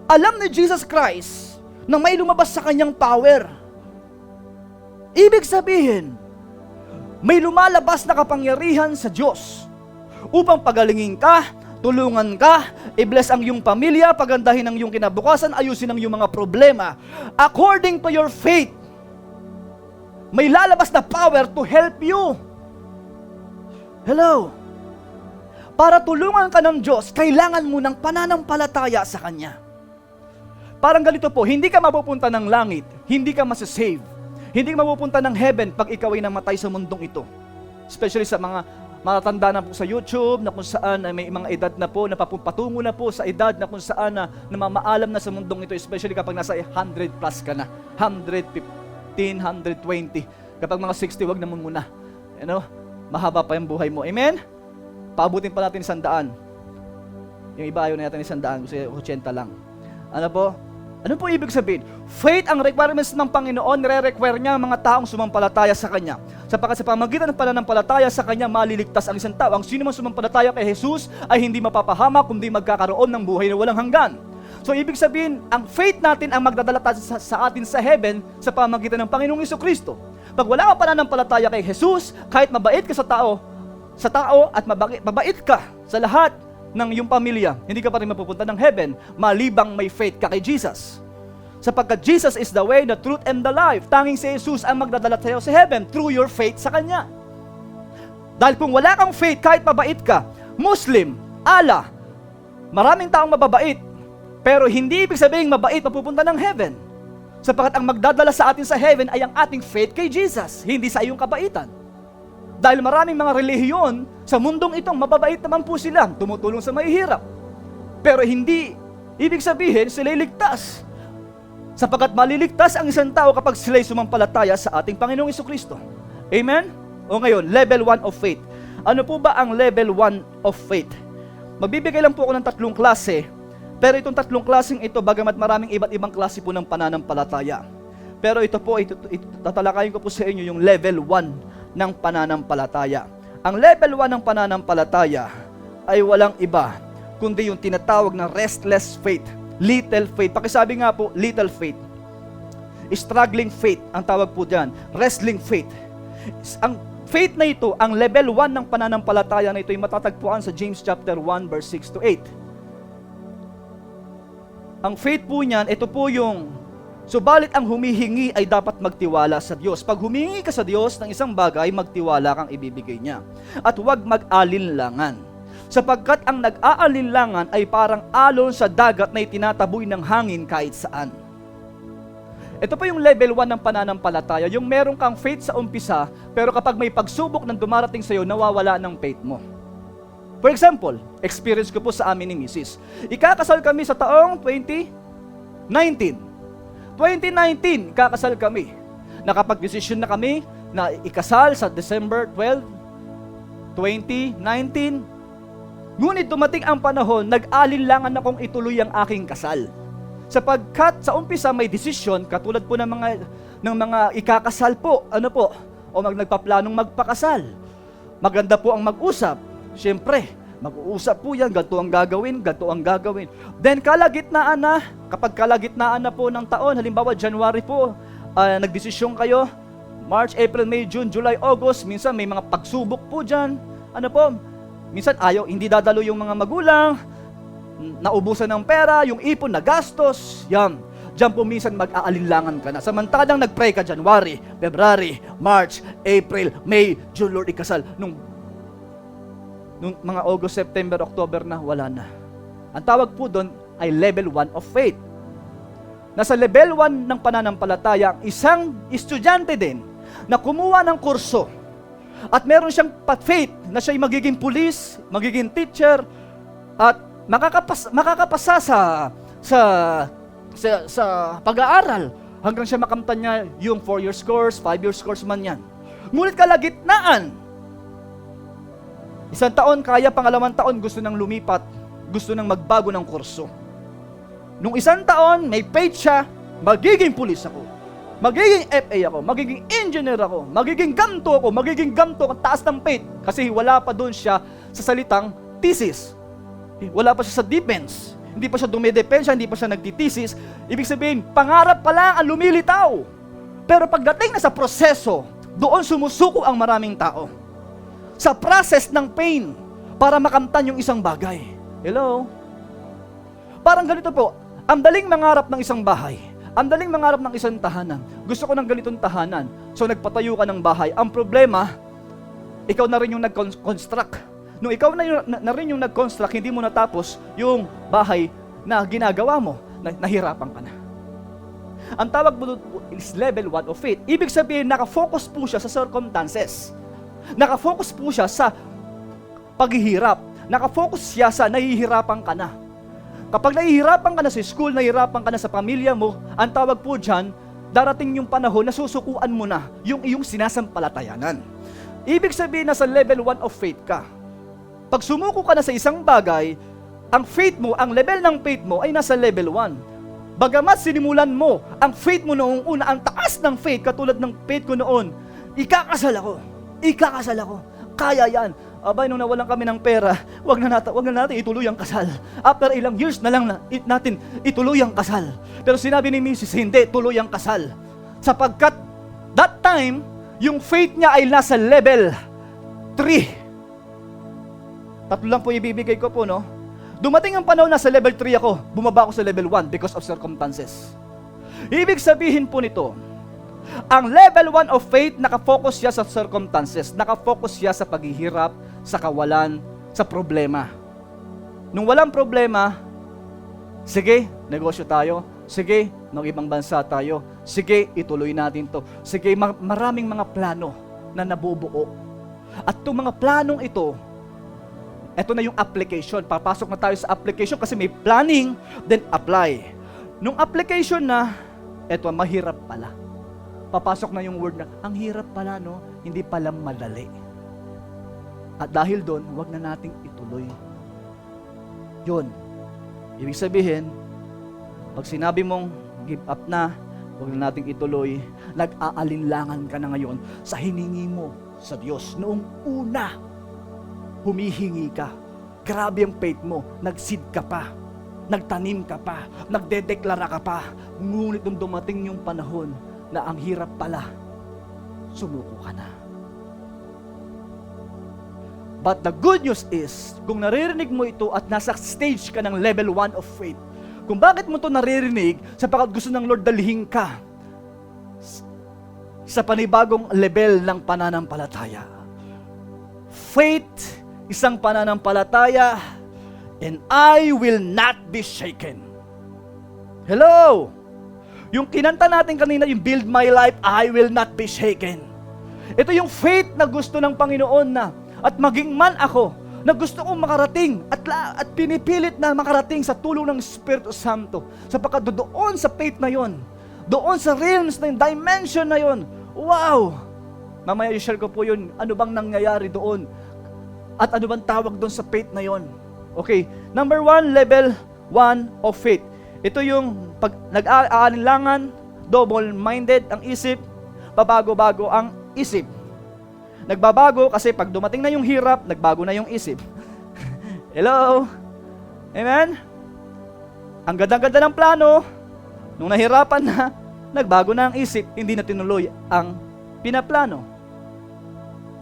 Alam ni Jesus Christ na may lumabas sa kanyang power. Ibig sabihin, may lumalabas na kapangyarihan sa Diyos upang pagalingin ka, tulungan ka, i-bless ang iyong pamilya, pagandahin ang iyong kinabukasan, ayusin ang iyong mga problema. According to your faith, may lalabas na power to help you. Hello? Para tulungan ka ng Diyos, kailangan mo ng pananampalataya sa Kanya. Parang ganito po, hindi ka mapupunta ng langit, hindi ka masasave, hindi ka mapupunta ng heaven pag ikaw ay namatay sa mundong ito. Especially sa mga matatanda na po sa YouTube, na kung saan may mga edad na po, patungo na po sa edad na kung saan namamaalam na sa mundong ito, especially kapag nasa 100 plus ka na, 115, 120. Kapag mga 60, wag naman muna. You know, mahaba pa yung buhay mo. Amen? Paabutin pa natin 100. Yung iba ayaw na natin 100, gusto 80 lang. Ano po? Ano po ibig sabihin? Faith, ang requirements ng Panginoon, nire-require niya ang mga taong sumampalataya sa Kanya. Sapagkat sa pamagitan ng pananampalataya sa Kanya, maliligtas ang isang tao. Ang sino man sumampalataya kay Jesus ay hindi mapapahamak, kundi magkakaroon ng buhay na walang hanggan. So ibig sabihin, ang faith natin ang magdadala sa atin sa heaven sa pamagitan ng Panginoong Jesucristo. Pag wala ka pananampalataya kay Jesus, kahit mabait ka sa tao at mabait ka sa lahat ng iyong pamilya, hindi ka pa rin mapupunta ng heaven, malibang may faith ka kay Jesus. Sapagkat Jesus is the way, the truth, and the life. Tanging si Jesus ang magdadala sa'yo sa heaven through your faith sa Kanya. Dahil kung wala kang faith, kahit mabait ka, Muslim, Allah, maraming taong mababait, pero hindi ibig sabihin mabait mapupunta ng heaven. Sapagkat ang magdadala sa atin sa heaven ay ang ating faith kay Jesus, hindi sa iyong kabaitan. Dahil maraming mga relihiyon sa mundong itong mababait naman po sila, tumutulong sa mahihirap. Pero hindi ibig sabihin sila'y ligtas. Sapagkat maliligtas ang isang tao kapag sila'y sumampalataya sa ating Panginoong Jesucristo. Amen? O ngayon, level 1 of faith. Ano po ba ang level 1 of faith? Magbibigay lang po ako ng 3 klase, pero itong 3 klaseng ito, bagamat maraming iba't ibang klase po ng pananampalataya. Pero ito po, tatalakayin ko po sa inyo yung level 1 ng pananampalataya. Ang level 1 ng pananampalataya ay walang iba, kundi yung tinatawag na restless faith, little faith. Pakisabi nga po, little faith. Struggling faith, ang tawag po dyan. Wrestling faith. Ang faith na ito, ang level 1 ng pananampalataya na ito ay matatagpuan sa James chapter 1 verse 6 to 8. Ang faith po niyan, ito po yung, subalit ang humihingi ay dapat magtiwala sa Diyos. Pag humingi ka sa Diyos ng isang bagay, magtiwala kang ibibigay niya. At huwag mag-alinlangan. Sapagkat ang nag-aalinlangan ay parang alon sa dagat na itinataboy ng hangin kahit saan. Ito po yung level 1 ng pananampalataya, yung meron kang faith sa umpisa, pero kapag may pagsubok ng dumarating sa iyo, nawawala ng faith mo. For example, experience ko po sa amin ni Mrs. Ikakasal kami sa taong 2019. 2019, ikakasal kami. Nakapag-desisyon na kami na ikasal sa December 12, 2019. Ngunit dumating ang panahon, nag-alinlangan akong ituloy ang aking kasal. Sapagkat sa umpisa may desisyon, katulad po ng mga ikakasal po, o nagpaplanong magpakasal. Maganda po ang mag-usap. Siyempre, mag-uusap po yan, ganito ang gagawin, ganito ang gagawin. Then kalagitnaan na, kapag kalagitnaan na po ng taon, halimbawa January po, nagdesisyon kayo, March, April, May, June, July, August, minsan may mga pagsubok po dyan. Minsan hindi dadalo yung mga magulang, naubusan ng pera, yung ipon na gastos, yan. Diyan po minsan mag-aalinlangan ka na. Samantalang nag-pray ka January, February, March, April, May, June, Lord, ikasal. Nung mga August, September, October na, wala na. Ang tawag po doon ay level 1 of faith. Nasa level 1 ng pananampalataya, ang isang estudyante din na kumuha ng kurso at meron siyang faith na siya'y magiging police, magiging teacher, at makakapasa sa pag-aaral hanggang siya makamtan niya yung 4 years course, 5 years course man yan. Ngunit kalagitnaan, isang taon, kaya pangalawang taon, gusto nang lumipat, gusto nang magbago ng kurso. Nung isang taon, may faith siya, magiging pulis ako, magiging FA ako, magiging engineer ako, magiging ganto ako, ang taas ng faith. Kasi wala pa doon siya sa salitang thesis. Wala pa siya sa defense. Hindi pa siya dumidepensya, hindi pa siya nagtitesis. Ibig sabihin, pangarap pa lang ang lumilitaw. Pero pagdating na sa proseso, doon sumusuko ang maraming tao. Sa process ng pain, para makamtan yung isang bagay. Hello? Parang ganito po, ang daling mangarap ng isang bahay, ang daling mangarap ng isang tahanan. Gusto ko ng ganitong tahanan. So nagpatayo ka ng bahay. Ang problema, ikaw na rin yung nag-construct. Nung ikaw na rin yung nag-construct, hindi mo natapos yung bahay na ginagawa mo, nahirapan ka na. Ang tawag mo is level 1 of faith. Ibig sabihin, nakafocus po siya sa circumstances. Nakafocus po siya sa paghihirap. Nakafocus siya sa nahihirapan ka na. Kapag nahihirapan ka na sa school, nahihirapan ka na sa pamilya mo, ang tawag po dyan, darating yung panahon na susukuan mo na yung iyong sinasampalatayanan. Ibig sabihin, nasa level 1 of faith ka. Pag sumuko ka na sa isang bagay, ang faith mo, ang level ng faith mo ay nasa level 1. Bagamat sinimulan mo, ang faith mo noong una, ang taas ng faith, katulad ng faith ko noon, ikakasal ako, kaya yan. Abay, nung nawalan kami ng pera, wag na natin ituloy ang kasal. After ilang years na lang natin ituloy ang kasal. Pero sinabi ni Mrs., hindi, tuloy ang kasal. Sapagkat, that time, yung faith niya ay nasa level 3. Tatlo lang po ibibigay ko po, no? Dumating ang panahon na sa level 3 ako, bumaba ako sa level 1 because of circumstances. Ibig sabihin po nito, ang level 1 of faith, nakafocus siya sa circumstances, nakafocus siya sa paghihirap, sa kawalan, sa problema. Nung walang problema, sige, negosyo tayo, sige, ibang bansa tayo, sige, ituloy natin to, sige, maraming mga plano na nabubuo. At itong mga planong ito na yung application. Papasok na tayo sa application kasi may planning, then apply. Nung application na, eto, mahirap pala. Papasok na yung word na, ang hirap pala, no? Hindi pala madali. At dahil doon, wag na nating ituloy. Yun. Ibig sabihin, pag sinabi mong give up na, wag na nating ituloy, nag-aalinlangan ka na ngayon sa hiningi mo sa Diyos. Noong una, humihingi ka. Grabe ang faith mo. Nag-seed ka pa. Nagtanim ka pa. Nagdedeklara ka pa. Ngunit nung dumating yung panahon na ang hirap pala, sumuko ka na. But the good news is, kung naririnig mo ito at nasa stage ka ng level 1 of faith, kung bakit mo ito naririnig, sapagkat gusto ng Lord dalhin ka sa panibagong level ng pananampalataya. Faith, isang pananampalataya, and I will not be shaken. Hello! Yung kinanta natin kanina, yung build my life, I will not be shaken. Ito yung faith na gusto ng Panginoon na, at maging man ako, na gusto kong makarating at pinipilit na makarating sa tulong ng Espiritu Santo. Sapagkat doon sa faith na yon, doon sa realms na yun, dimension na yon, wow! Mamaya i-share ko po yun, ano bang nangyayari doon at ano bang tawag doon sa faith na yon. Okay, number 1, level 1 of faith. Ito yung pag nag-aalinlangan, double-minded ang isip, pabago-bago ang isip. Nagbabago kasi pag dumating na yung hirap, nagbago na yung isip. Hello? Amen? Ang ganda-ganda ng plano, nung nahirapan na, nagbago na ang isip, hindi na tinuloy ang pinaplano.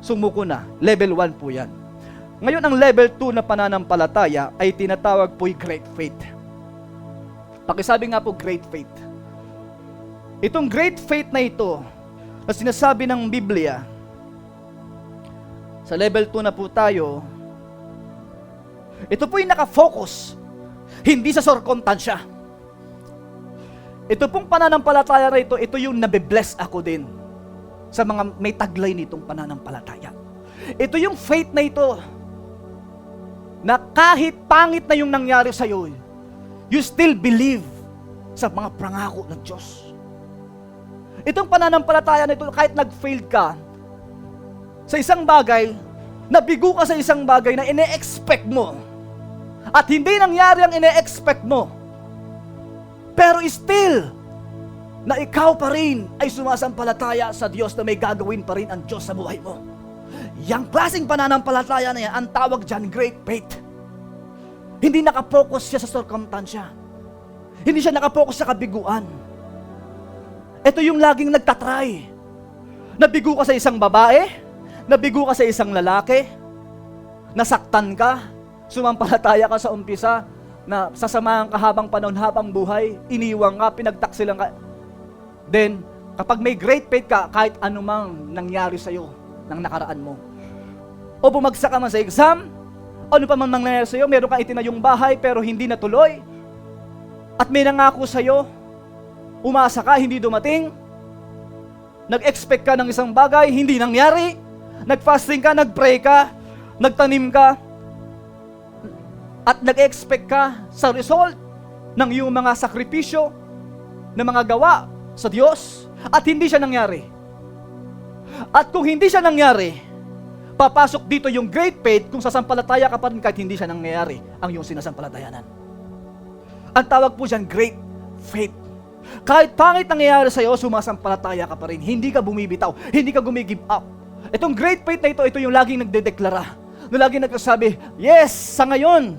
Sumuko na. Level 1 po yan. Ngayon, ang level 2 na pananampalataya ay tinatawag po'y great faith. Pakisabi nga po, great faith. Itong great faith na ito, na sinasabi ng Biblia, sa level 2 na po tayo, ito po'y nakafocus, hindi sa circumstansya. Ito pong pananampalataya na ito yung nabibless ako din sa mga may taglay nitong pananampalataya. Ito yung faith na ito, na kahit pangit na yung nangyari sa'yo, you still believe sa mga pangako ng Diyos. Itong pananampalataya na ito, kahit nag-failed ka sa isang bagay, nabigo ka sa isang bagay na ine-expect mo, at hindi nangyari ang ine-expect mo, pero still, na ikaw pa rin ay sumasampalataya sa Diyos na may gagawin pa rin ang Diyos sa buhay mo. Yang klaseng pananampalataya na yan, ang tawag dyan, great faith. Hindi nakapokus siya sa circumstansya. Hindi siya nakapokus sa kabiguan. Ito yung laging nagtatry. Nabigo ka sa isang babae, nabigo ka sa isang lalaki, nasaktan ka, sumampalataya ka sa umpisa, na sasamahan ka habang panahon, habang buhay, iniwang ka, pinagtaksilan ka. Then, kapag may great faith ka, kahit anumang nangyari sa'yo ng nakaraan mo, o bumagsak ka man sa exam, ano pa man nangyari sa'yo, meron kang itinayong bahay pero hindi natuloy, at may nangako sa'yo, umasa ka, hindi dumating, nag-expect ka ng isang bagay, hindi nangyari, nag-fasting ka, nag-pray ka, nagtanim ka, at nag-expect ka sa result ng iyong mga sakripisyo, ng mga gawa sa Diyos, at hindi siya nangyari. At kung hindi siya nangyari, papasok dito yung great faith kung sasampalataya ka pa rin kahit hindi siya nangyayari ang iyong sinasampalatayanan. Ang tawag po dyan, great faith. Kahit pangit nangyayari sa iyo, sumasampalataya ka pa rin. Hindi ka bumibitaw, hindi ka gumigive up. Itong great faith na ito yung laging nagdedeklara. Na laging nagsasabi, yes, sa ngayon,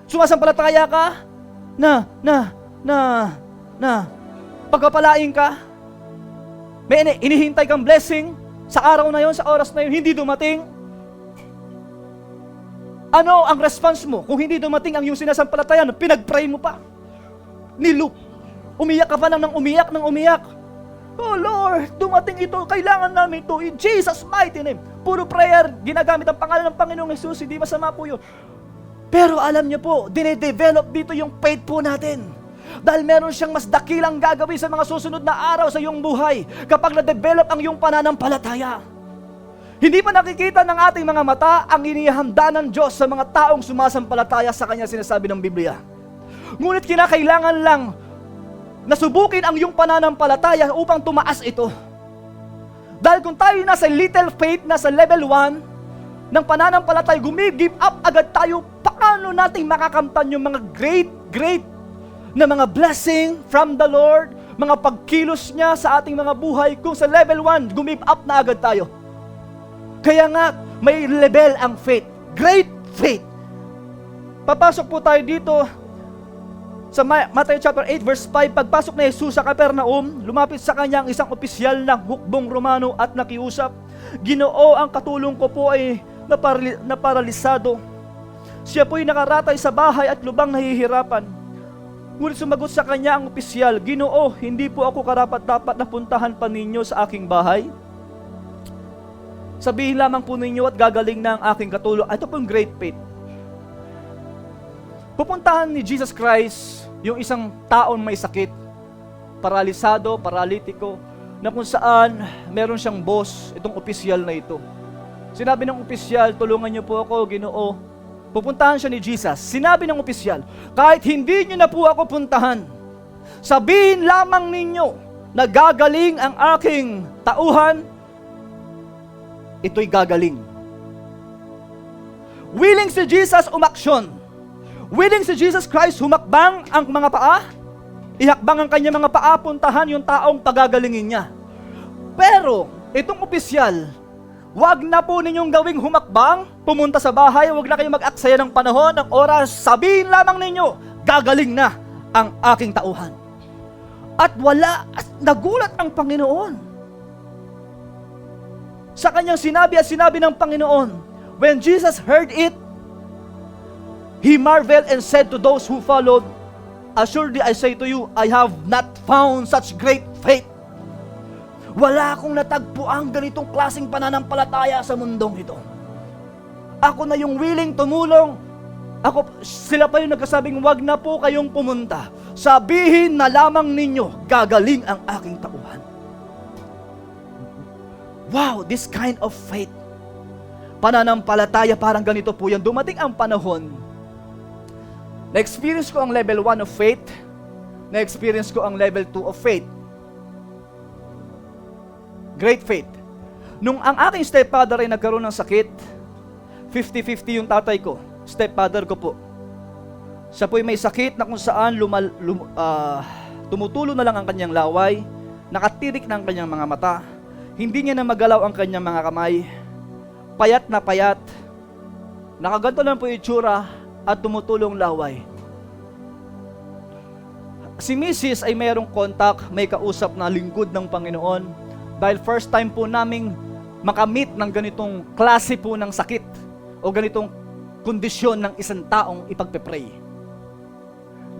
sumasampalataya ka na pagpapalain ka, may inihintay kang blessing sa araw na yon, sa oras na yon, hindi dumating. Ano ang response mo? Kung hindi dumating ang iyong sinasampalatayan, pinag-pray mo pa. Niloop. Umiyak ka pa ng umiyak. Oh Lord, dumating ito, kailangan namin ito, in Jesus' mighty name. Puro prayer, ginagamit ang pangalan ng Panginoong Jesus, hindi masama po yun. Pero alam niyo po, dinedevelop dito yung faith po natin. Dahil meron siyang mas dakilang gagawin sa mga susunod na araw sa iyong buhay kapag na-develop ang iyong pananampalataya. Hindi pa nakikita ng ating mga mata ang inihanda ng Diyos sa mga taong sumasampalataya sa Kanya, sinasabi ng Biblia. Ngunit kinakailangan lang nasubukin ang iyong pananampalataya upang tumaas ito. Dahil kung tayo nasa little faith, nasa level 1 ng pananampalataya, give up agad tayo, paano natin makakamtan yung mga great na mga blessing from the Lord, mga pagkilos niya sa ating mga buhay, kung sa level 1, give up na agad tayo. Kaya nga, may level ang faith, great faith. Papasok po tayo dito sa Matthew chapter 8 verse 5, pagpasok na Jesus sa Capernaum, lumapit sa kanya ang isang opisyal ng hukbong Romano at nakiusap, Ginoo, ang katulong ko po ay naparalisado. Siya po'y nakaratay sa bahay at lubang nahihirapan. Ngunit sumagot sa kanya ang opisyal, Ginoo, hindi po ako karapat-dapat na puntahan pa ninyo sa aking bahay. Sabihin lamang po ninyo at gagaling na ang aking katulong. Ito pong great faith. Pupuntahan ni Jesus Christ yung isang taon may sakit, paralisado, paralitiko, na kung saan meron siyang boss, itong opisyal na ito. Sinabi ng opisyal, tulungan niyo po ako, Ginoo. Pupuntahan siya ni Jesus. Sinabi ng opisyal, kahit hindi niyo na po ako puntahan, sabihin lamang ninyo na gagaling ang aking tauhan, ito'y gagaling. Willing si Jesus umaksyon. Willing si Jesus Christ humakbang ang mga paa, ihakbang ang kanyang mga paa, puntahan yung taong pagagalingin niya. Pero, itong opisyal, wag na po ninyong gawing humakbang, pumunta sa bahay, wag na kayong mag-aksaya ng panahon, ng oras, sabihin lamang ninyo, gagaling na ang aking tauhan. At nagulat ang Panginoon. Sa kanyang sinabi at sinabi ng Panginoon, when Jesus heard it, He marveled and said to those who followed, assuredly I say to you, I have not found such great faith. Wala akong natagpuang ganitong klaseng pananampalataya sa mundong ito. Ako na yung willing tumulong. Sila pa yung nagkasabing, wag na po kayong pumunta. Sabihin na lamang ninyo, gagaling ang aking tauhan. Wow, this kind of faith. Pananampalataya, parang ganito po yan. Dumating ang panahon, na-experience ko ang level 1 of faith, na-experience ko ang level 2 of faith. Great faith. Nung ang aking stepfather ay nagkaroon ng sakit, 50-50 yung tatay ko, stepfather ko po. Siya po'y may sakit na kung saan tumutulo na lang ang kanyang laway, nakatirik na ang kanyang mga mata, hindi niya na magalaw ang kanyang mga kamay, payat na payat, nakaganto lang po yung itsura at tumutulong laway. Si Mrs. ay mayroong contact, may kausap na lingkod ng Panginoon, dahil first time po naming makamit ng ganitong klase po ng sakit o ganitong kondisyon ng isang taong ipagpe-pray.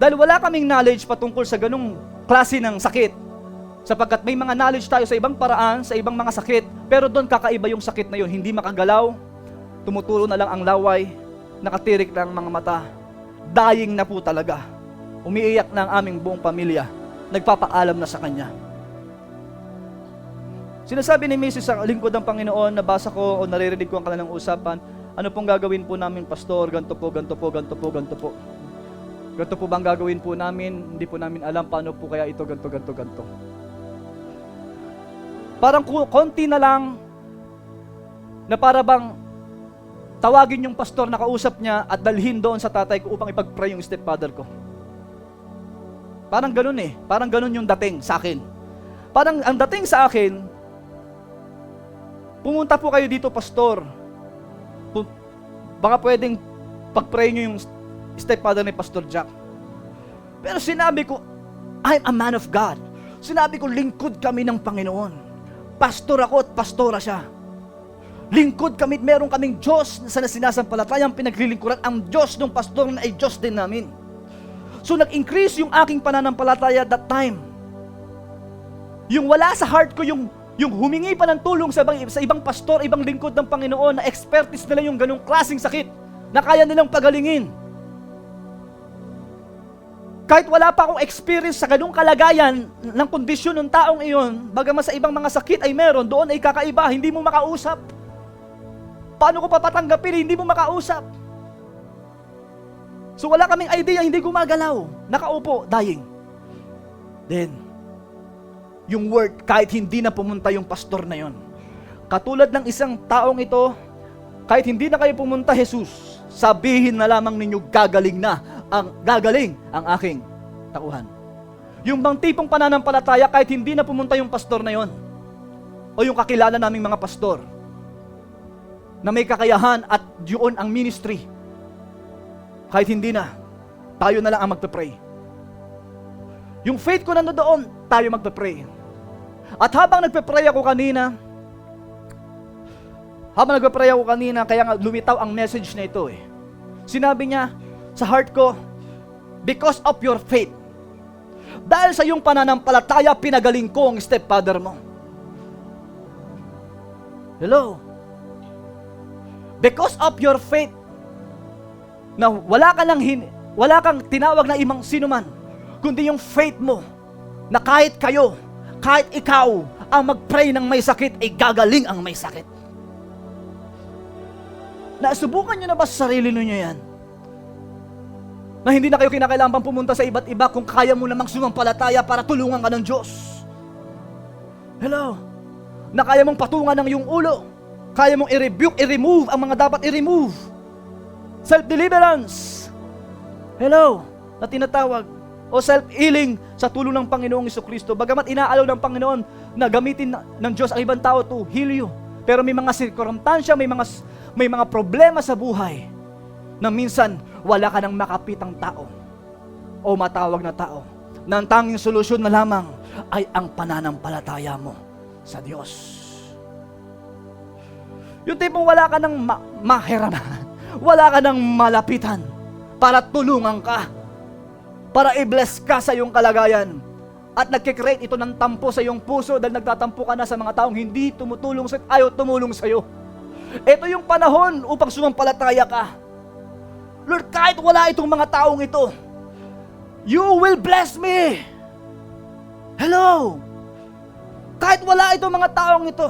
Dahil wala kaming knowledge patungkol sa ganung klase ng sakit, sapagkat may mga knowledge tayo sa ibang paraan, sa ibang mga sakit, pero doon kakaiba yung sakit na yun, hindi makagalaw, tumutulo na lang ang laway, nakatirik na ang mga mata, dying na po talaga, umiiyak na ang aming buong pamilya, nagpapaalam na sa kanya. Sinasabi ni Mrs. sa lingkod ng Panginoon, nabasa ko o naririnig ko ang kanilang usapan, ano pong gagawin po namin, Pastor? Ganto po, ganto po, ganto po, ganto po. Ganto po bang gagawin po namin? Hindi po namin alam paano po kaya ito, ganto, ganto, ganto. Parang konti na lang na para bang tawagin yung pastor na kausap niya at dalhin doon sa tatay ko upang ipag-pray yung stepfather ko. Parang ganun eh. Parang ganun yung dating sa akin. Parang ang dating sa akin, pumunta po kayo dito, pastor. Baka pwedeng pag-pray nyo yung stepfather ni Pastor Jack. Pero sinabi ko, I'm a man of God. Sinabi ko, lingkod kami ng Panginoon. Pastor ako at pastora siya. Lingkod kami, meron kaming Diyos na sinasampalatayang pinaglilingkuran. Ang Diyos ng pastor na ay Diyos din namin. So nag-increase yung aking pananampalataya that time. Yung wala sa heart ko, yung humingi pa ng tulong sa ibang pastor, ibang lingkod ng Panginoon na expertise nila yung ganong klaseng sakit na kaya nilang pagalingin. Kahit wala pa akong experience sa ganong kalagayan ng kondisyon ng taong iyon, bagaman sa ibang mga sakit ay meron, doon ay kakaiba, hindi mo makausap. Paano ko papatanggapin? Hindi mo makausap. So wala kaming idea, hindi gumagalaw. Nakaupo, dying. Then, yung word, kahit hindi na pumunta yung pastor na yon. Katulad ng isang taong ito, kahit hindi na kayo pumunta, Jesus, sabihin na lamang ninyo, gagaling ang aking tauhan. Yung bang tipong pananampalataya, kahit hindi na pumunta yung pastor na yon, o yung kakilala naming mga pastor, na may kakayahan at yun ang ministry, kahit hindi na, tayo na lang ang magpe-pray. Yung faith ko na doon, tayo magpe-pray. At habang nagpe-pray ako kanina, kaya nga lumitaw ang message na ito eh. Sinabi niya sa heart ko, because of your faith, dahil sa iyong pananampalataya, pinagaling ko ang stepfather mo. Hello? Because of your faith, na wala kang tinawag na imang sino man, kundi yung faith mo, na kahit ikaw, ang mag-pray ng may sakit, ay gagaling ang may sakit. Nasubukan nyo na ba sa sarili ninyo yan? Na hindi na kayo kinakailangan pang pumunta sa iba't iba kung kaya mo namang sumampalataya para tulungan ka ng Diyos. Hello? Na kaya mong patungan ng iyong ulo. Kaya mong i-rebuke, i-remove ang mga dapat i-remove. Self-deliverance. Hello? Na tinatawag. O self-healing sa tulong ng Panginoong Jesucristo. Bagamat inaalaw ng Panginoon na gamitin ng Diyos ang ibang tao to heal you. Pero may mga sirkumstansya, may mga problema sa buhay na minsan wala ka ng makapitang tao o matawag na tao na ang tanging solusyon na lamang ay ang pananampalataya mo sa Diyos. Yung tipong wala ka ng mahiraman, wala ka ng malapitan para tulungan ka, para i-bless ka sa iyong kalagayan. At nagkikreate ito ng tampo sa iyong puso dahil nagtatampo ka na sa mga taong hindi tumutulong sa ayaw tumulong sa iyo. Ito yung panahon upang sumampalataya ka. Lord, kahit wala itong mga taong ito, you will bless me. Hello? Kahit wala itong mga taong ito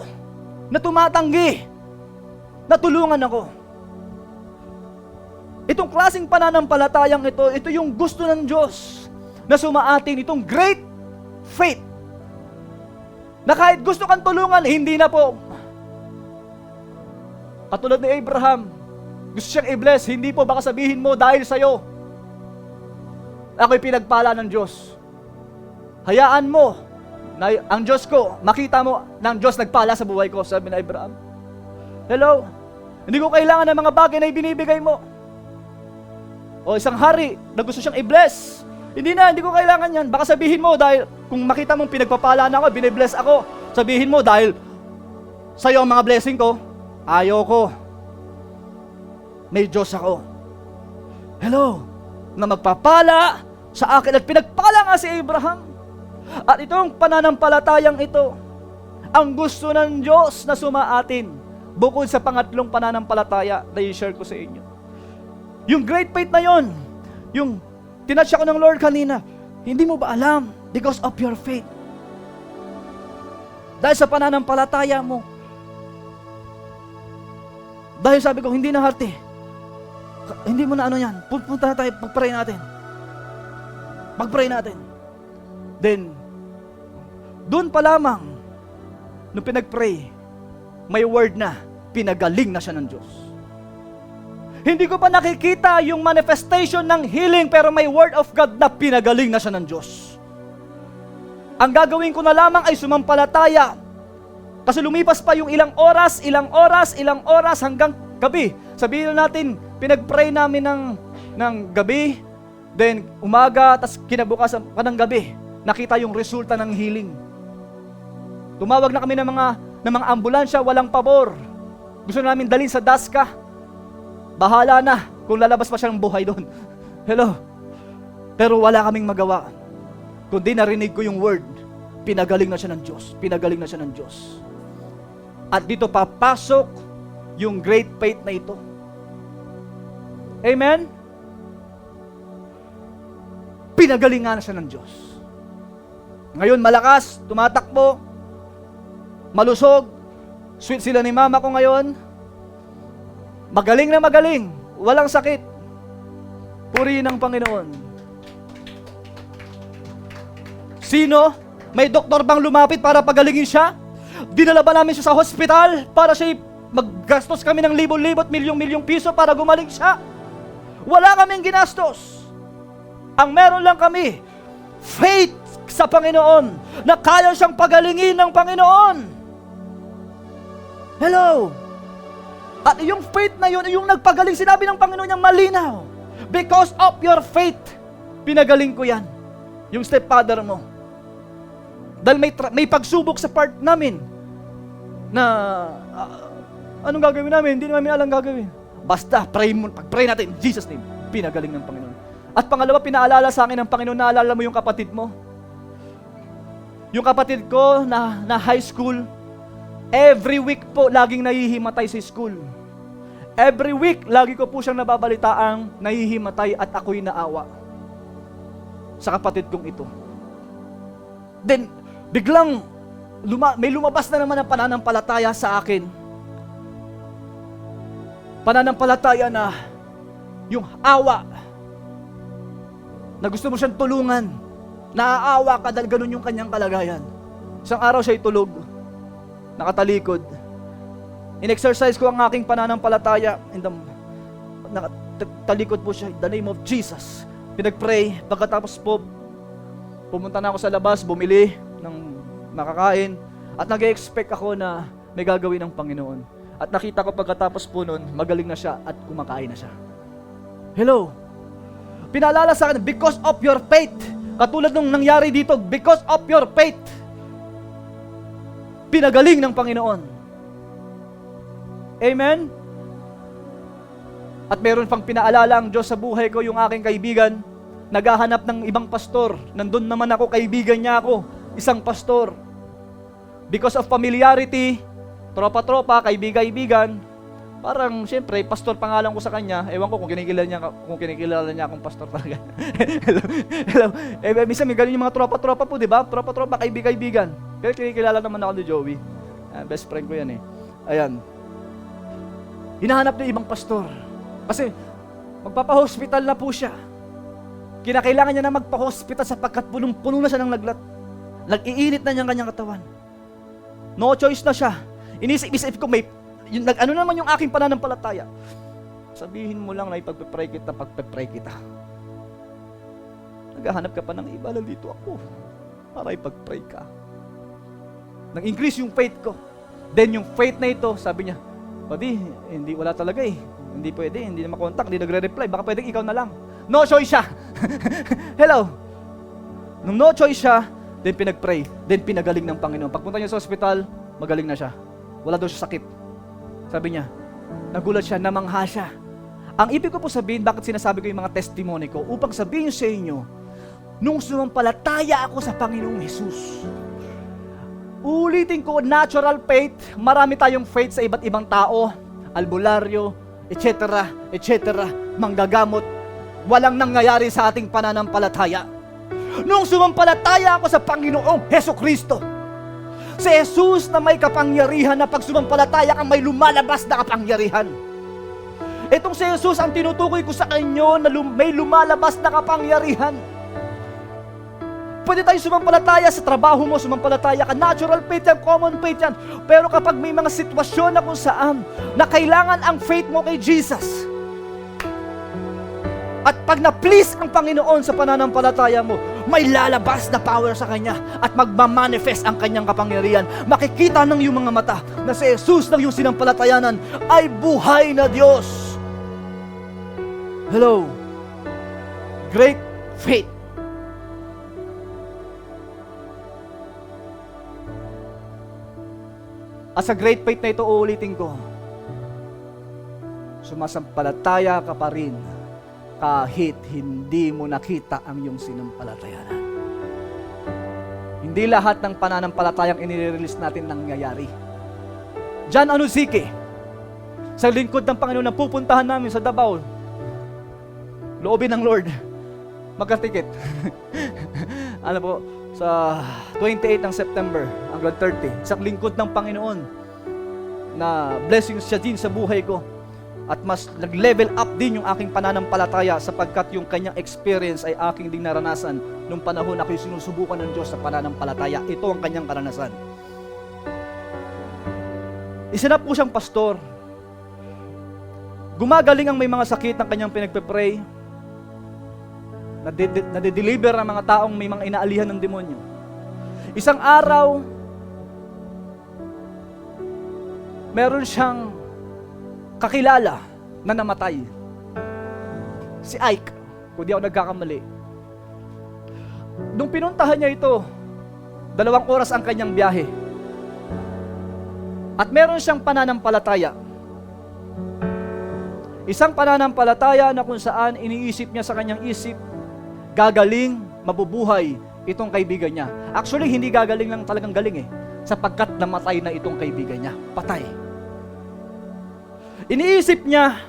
na tumatanggi, na tulungan ako. Itong klaseng pananampalatayang ito yung gusto ng Diyos na sumaatin, itong great faith. Na kahit gusto kang tulungan, hindi na po. Katulad ni Abraham, gusto siyang i-bless, hindi po baka sabihin mo dahil sa'yo ako'y pinagpala ng Diyos. Hayaan mo na ang Diyos ko, makita mo na ang Diyos nagpala sa buhay ko, sabi ni Abraham. Hello? Hindi ko kailangan ng mga bagay na ibinibigay mo. O isang hari na gusto siyang i-bless. Hindi ko kailangan yan. Baka sabihin mo dahil kung makita mong pinagpapala na ako, binibless ako, sabihin mo dahil sa'yo ang mga blessing ko, ayoko. May Diyos ako. Hello? Na magpapala sa akin at pinagpala nga si Abraham. At itong pananampalatayang ito, ang gusto ng Diyos na sumaatin bukod sa pangatlong pananampalataya na i-share ko sa inyo. Yung great faith na yon, yung tinatch ako ng Lord kanina, hindi mo ba alam? Because of your faith. Dahil sa pananampalataya mo. Dahil sabi ko, hindi na harte. Hindi mo na ano yan. Punta na tayo, pag-pray natin. Pag-pray natin. Then, doon pa lamang, nung pinag-pray, may word na, pinagaling na siya ng Diyos. Hindi ko pa nakikita yung manifestation ng healing, pero may word of God na pinagaling na siya ng Diyos. Ang gagawin ko na lamang ay sumampalataya. Kasi lumipas pa yung ilang oras hanggang gabi. Sabihin natin, pinag-pray namin ng gabi, then umaga, tas kinabukasan pa ng gabi, nakita yung resulta ng healing. Tumawag na kami ng mga ambulansya, walang pabor. Gusto namin dalhin sa Daska. Bahala na kung lalabas pa siya ng buhay doon. Hello? Pero wala kaming magawa. Kundi narinig ko yung word, pinagaling na siya ng Diyos. Pinagaling na siya ng Diyos. At dito papasok yung great faith na ito. Amen? Pinagaling nga na siya ng Diyos. Ngayon malakas, tumatakbo, malusog, sweet sila ni mama ko ngayon. Magaling na magaling, walang sakit. Purihin ang Panginoon. Sino? May doktor bang lumapit para pagalingin siya? Dinala ba namin siya sa hospital para siya maggastos kami ng libo-libot, milyong-milyong piso para gumaling siya? Wala kaming ginastos. Ang meron lang kami, faith sa Panginoon na kaya siyang pagalingin ng Panginoon. Hello? At yung faith na yun, yung nagpagaling, sinabi ng Panginoon niyang malinaw. Because of your faith, pinagaling ko yan. Yung stepfather mo. Dahil may pagsubok sa part namin na anong gagawin namin? Hindi namin alam gagawin. Basta, pag-pray natin, in Jesus' name, pinagaling ng Panginoon. At pangalawa, pinaalala sa akin ng Panginoon, naalala mo yung kapatid mo? Yung kapatid ko na high school, every week po, laging nahihimatay sa school. Every week, lagi ko po siyang nababalitaang nahihimatay at ako'y naawa sa kapatid kong ito. Then, biglang, may lumabas na naman ang pananampalataya sa akin. Pananampalataya na yung awa, na gusto mo siyang tulungan, naaawa ka dahil ganun yung kanyang kalagayan. Isang araw siya'y tulog, nakatalikod. In-exercise ko ang aking pananampalataya, nakatalikod po siya, in the name of Jesus. Pinag-pray, pagkatapos po, pumunta na ako sa labas, bumili ng makakain, at nag-expect ako na may gagawin ng Panginoon. At nakita ko pagkatapos po nun, magaling na siya at kumakain na siya. Hello? Pinaalala sa akin, because of your faith. Katulad nung nangyari dito, because of your faith. Pinagaling ng Panginoon. Amen? At meron pang pinaalala ang Diyos sa buhay ko, yung aking kaibigan, naghahanap ng ibang pastor. Nandun naman ako, kaibigan niya ako, isang pastor. Because of familiarity, tropa-tropa, kaibigan, parang siyempre, pastor pangalan ko sa kanya. Ewan ko kung kinikilala niya akong pastor talaga. Hello. Minsan may ganun yung mga tropa-tropa po, di ba? Tropa-tropa, kaibigan. Pero kinikilala naman ako ni Joey. Best friend ko yan eh. Ayan. Hinahanap niya ibang pastor. Kasi magpapa-hospital na po siya. Kinakailangan niya na magpa-hospital sapagkat punong-puno na siya ng laglat. Nag-iinit na niyang kanyang katawan. No choice na siya. Inisip ko, ano naman yung aking pananampalataya? Sabihin mo lang na pagpe-pray kita. Naghahanap ka pa ng iba, dito ako para ipag-pray ka. Nag-increase yung faith ko. Then yung faith na ito, sabi niya, buddy, hindi, wala talaga eh. Hindi pwede, hindi na makontak, hindi nagre-reply. Baka pwedeng ikaw na lang. No choice siya. Hello. Nung no choice siya, then pinag-pray. Then pinagaling ng Panginoon. Pagpunta niya sa ospital, magaling na siya. Wala daw siya sakit. Sabi niya, nagulat siya, namangha siya. Ang ibig ko po sabihin, bakit sinasabi ko yung mga testimony ko? Upang sabihin sa inyo, nung sumampalataya ako sa Panginoong Jesus, ulitin ko, natural faith, marami tayong faith sa iba't ibang tao, albularyo, etc., manggagamot, walang nangyayari sa ating pananampalataya. Nung sumampalataya ako sa Panginoong Hesukristo, si Jesus na may kapangyarihan na pag sumampalataya ka may lumalabas na kapangyarihan. Itong si Jesus ang tinutukoy ko sa inyo na may lumalabas na kapangyarihan. Pwede tayo sumampalataya sa trabaho mo, sumampalataya ka, natural faith yan, common faith yan. Pero kapag may mga sitwasyon na kung saan na kailangan ang faith mo kay Jesus, at pag na-please ang Panginoon sa pananampalataya mo, may lalabas na power sa Kanya at magmamanifest ang Kanyang kapangyarihan. Makikita ng iyong mga mata na si Jesus ng iyong sinampalatayanan ay buhay na Diyos. Hello. Great faith. At sa great faith na ito, uulitin ko, sumasampalataya ka pa rin kahit hindi mo nakita ang iyong sinampalatayanan. Hindi lahat ng pananampalatayang inire-release natin nangyayari. John Anuzike, sa lingkod ng Panginoon na pupuntahan namin sa Davao, loobin ng Lord, magka-ticket. Ano po, sa 28 ng September hanggang 30, isang lingkod ng Panginoon na blessings siya din sa buhay ko. At mas nag-level up din yung aking pananampalataya sapagkat yung kanyang experience ay aking din naranasan nung panahon ako'y sinusubukan ng Diyos sa pananampalataya. Ito ang kanyang karanasan. Isa na po siyang pastor. Gumagaling ang may mga sakit ng kanyang pinagpe-pray. Nade-deliver ang mga taong may mga inaalihan ng demonyo. Isang araw, meron siyang kakilala na namatay. Si Ike, kung di ako nagkakamali. Nung pinuntahan niya ito, 2 oras ang kanyang biyahe. At meron siyang pananampalataya. Isang pananampalataya na kung saan iniisip niya sa kanyang isip, gagaling, mabubuhay itong kaibigan niya. Actually, hindi gagaling lang talagang galing eh. Sapagkat namatay na itong kaibigan niya. Patay. Iniisip niya,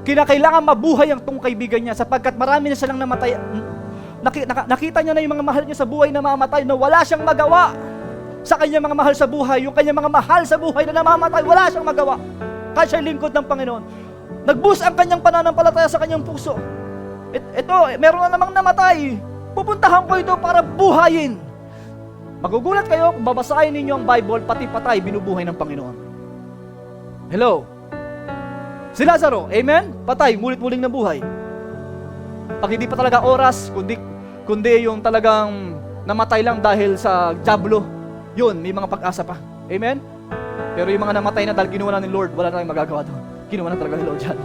kinakailangan mabuhay ang itong kaibigan niya sapagkat marami na silang namatay. Nakita niya na yung mga mahal niya sa buhay na mamamatay na wala siyang magawa sa kanyang mga mahal sa buhay. Yung kanyang mga mahal sa buhay na namamatay, wala siyang magawa. kahit siya'y lingkod ng Panginoon. Nagbuhos ang kanyang pananampalataya sa kanyang puso. Ito, meron na namang namatay. Pupuntahan ko ito para buhayin. Magugulat kayo kung babasahin ninyo ang Bible, pati patay, binubuhay ng Panginoon. Hello? Si Lazaro, amen? Patay, ngulit-muling na buhay. Pag hindi pa talaga oras, kundi yung talagang namatay lang dahil sa diablo, yun, may mga pag-asa pa. Amen? Pero yung mga namatay na dahil kinuha na ni Lord, wala na tayong magagawa doon. Kinuha na talaga ni Lord yan.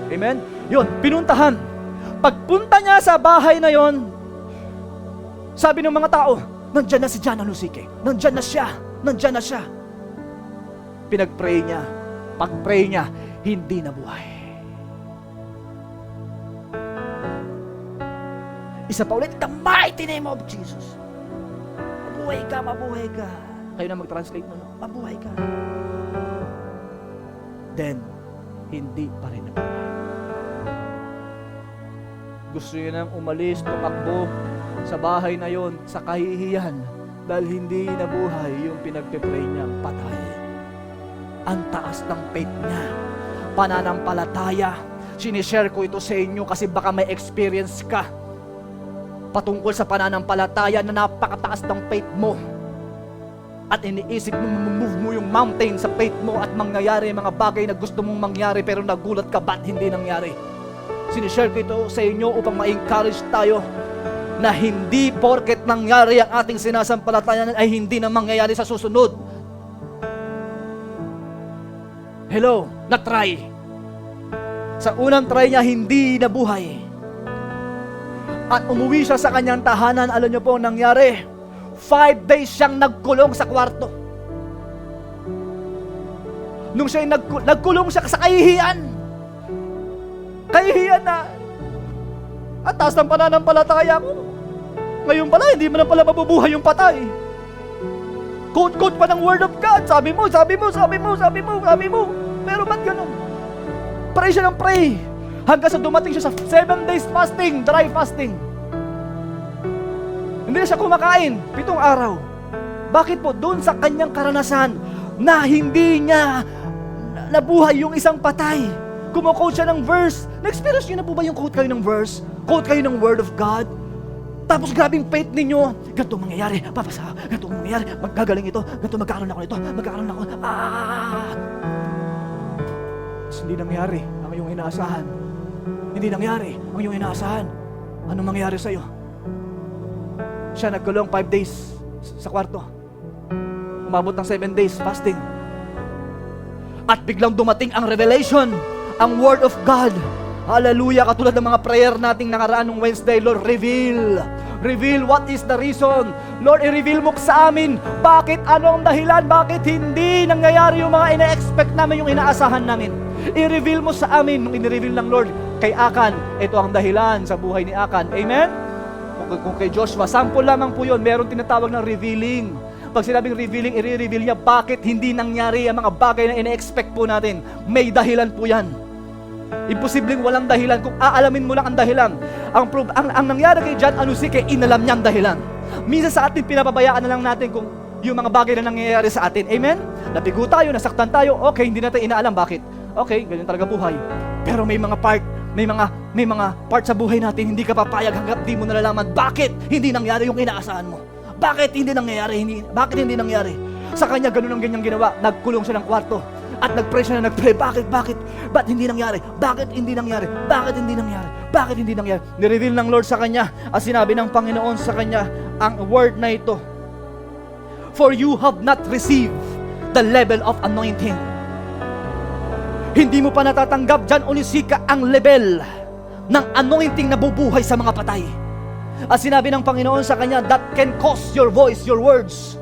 Amen? Yun, pinuntahan. Pagpunta niya sa bahay na yon, sabi ng mga tao, nandyan na si John Alusique. Nandyan na siya. Nandyan na siya. Pinag-pray niya. Pag-pray niya, hindi nabuhay. Isa pa ulit, the mighty name of Jesus. Mabuhay ka, mabuhay ka. Kayo na mag-translate mo, no? Mabuhay ka. Then, hindi pa rin nabuhay. Gusto niya nang umalis, tumakbo sa bahay na yon, sa kahihiyan, dahil hindi nabuhay yung pinagpipray niyang patay. Ang taas ng faith niya, pananampalataya. Sinishare ko ito sa inyo kasi baka may experience ka patungkol sa pananampalataya na napakataas ng faith mo. At iniisip mo, move mo yung mountain sa faith mo at mangyayari mga bagay na gusto mong mangyari pero nagulat ka ba't hindi nangyari. Sinishare ko ito sa inyo upang ma-encourage tayo na hindi porket nangyari ang ating sinasampalatayan ay hindi na mangyayari sa susunod. Hello, na-try. Sa unang try niya, hindi nabuhay. At umuwi siya sa kanyang tahanan. Alam niyo po ang nangyari? 5 days siyang nagkulong sa kwarto. Nung siya nagkulong siya sa kahihiyan. Kahihiyan na. At taas ng pananampalataya ko. Ngayon pala, hindi mo na pala mabubuhay yung patay. Quote-quote pa ng Word of God. Sabi mo. Pero ba't ganun? Pray siya ng pray. Hanggang sa dumating siya sa 7 days fasting, dry fasting. Hindi na siya kumakain, 7 araw. Bakit po? Doon sa kanyang karanasan na hindi niya nabuhay yung isang patay. Kumo-quote siya ng verse. Na-experience niyo na po ba yung quote kayo ng verse? Quote kayo ng Word of God? Tapos grabing faith ninyo. Ganito mangyayari, papasa. Ganito mangyayari, magagaling ito. Ganito magkakaroon ako nito. Magkakaroon ako. Hindi nangyari ang iyong inaasahan. Hindi nangyari ang iyong inaasahan. Anong mangyayari sa'yo? Siya nagkulong 5 days sa kwarto. Umabot ng 7 days fasting. At biglang dumating ang revelation, ang Word of God. Hallelujah! Katulad ng mga prayer nating nakaraan ng Wednesday, Lord, reveal. Reveal what is the reason. Lord, i-reveal mo sa amin. Bakit? Ano ang dahilan? Bakit hindi nangyayari yung mga ina-expect namin, yung inaasahan namin? I-reveal mo sa amin. Nung i-reveal ng Lord kay Akan, ito ang dahilan sa buhay ni Akan. Amen? Kung kay Joshua, sample lamang po yun. Meron tinatawag ng revealing. Pag sinabing revealing, i-reveal niya bakit hindi nangyari ang mga bagay na ina-expect po natin. May dahilan po yan. Imposibleng walang dahilan. Kung aalamin mo lang ang dahilan. Ang nangyari kay John Alusique, inalam niya ang dahilan. Minsan sa atin, pinapabayaan na lang natin kung yung mga bagay na nangyayari sa atin. Amen? Nabigo tayo, nasaktan tayo. Okay, hindi natin inaalam. Bakit? Okay, ganyan talaga buhay. Pero may mga part sa buhay natin, hindi ka papayag hanggat di mo nalalaman bakit hindi nangyari yung inaasahan mo. Bakit hindi nangyayari? Bakit hindi nangyari? Sa kanya, ganun ang ganyang ginawa. Nagkulong siya ng kwarto. At nag-pray siya na nag-pray. Bakit? Ba't hindi nangyari? Bakit hindi nangyari? Bakit hindi nangyari? Bakit hindi nangyari? Nireveal ng Lord sa kanya at sinabi ng Panginoon sa kanya ang word na ito. For you have not received the level of anointing. Hindi mo pa natatanggap John Alusique ang level ng anointing na bubuhay sa mga patay. At sinabi ng Panginoon sa kanya, that can cause your voice, your words,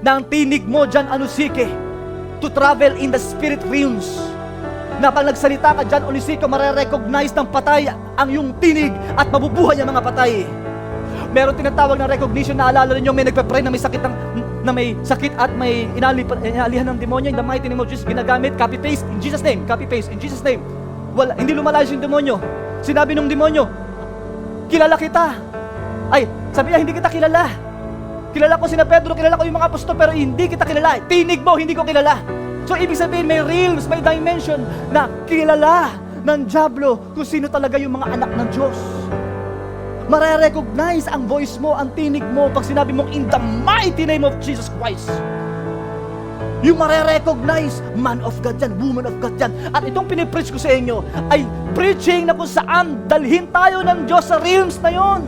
na ang tinig mo John Alusique to travel in the spirit realms. Na pag nagsalita ka John Alusique, mare-recognize ng patay ang iyong tinig at mabubuhay ang mga patay. Meron tinatawag na recognition. Naalala ninyo, may nagpe-pray na may sakit at may inalihan ng demonyo. In the mighty name of Jesus, ginagamit, copy-paste, in Jesus' name, copy-paste, in Jesus' name. Hindi lumalayas yung demonyo. Sinabi ng demonyo, kilala kita. Ay, sabi niya, hindi kita kilala. Kilala ko sina Pedro, kilala ko yung mga apostol, pero hindi kita kilala. Tinig mo, hindi ko kilala. So ibig sabihin may realms, may dimension na kilala ng Diablo kung sino talaga yung mga anak ng Diyos. Mare-recognize ang voice mo, ang tinig mo pag sinabi mong in the mighty name of Jesus Christ. Yung mare-recognize, man of God yan, woman of God yan. At itong pinipreach ko sa inyo ay preaching na kung saan dalhin tayo ng Diyos sa realms na yon.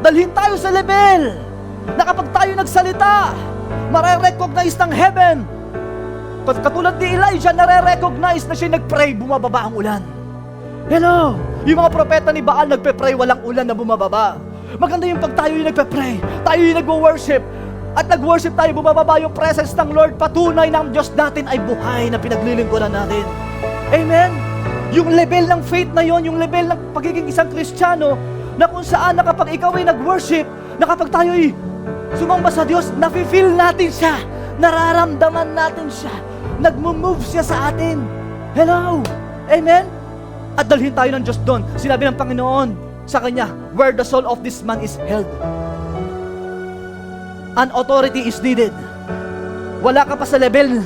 Dalhin tayo sa level na kapag tayo nagsalita, mare-recognize ng heaven. Katulad ni Elijah, nare-recognize na siya nag-pray, bumababa ang ulan. Hello! Yung mga propeta ni Baal nagpe-pray, walang ulan na bumababa. Maganda yung pag tayo yung nagpe-pray, tayo yung nagwo-worship, at nag-worship tayo, bumababa yung presence ng Lord, patunay ng Diyos natin ay buhay na pinaglilingkuran natin. Amen? Yung level ng faith na yon, yung level ng pagiging isang Kristiyano, na kung saan na kapag ikaw ay nag-worship, na kapag tayo ay sumamba sa Diyos, nafe-feel natin siya, nararamdaman natin siya, nagmo-move siya sa atin. Hello? Amen? At dalhin tayo ng Diyos doon. Sinabi ng Panginoon sa kanya, where the soul of this man is held, an authority is needed. Wala ka pa sa level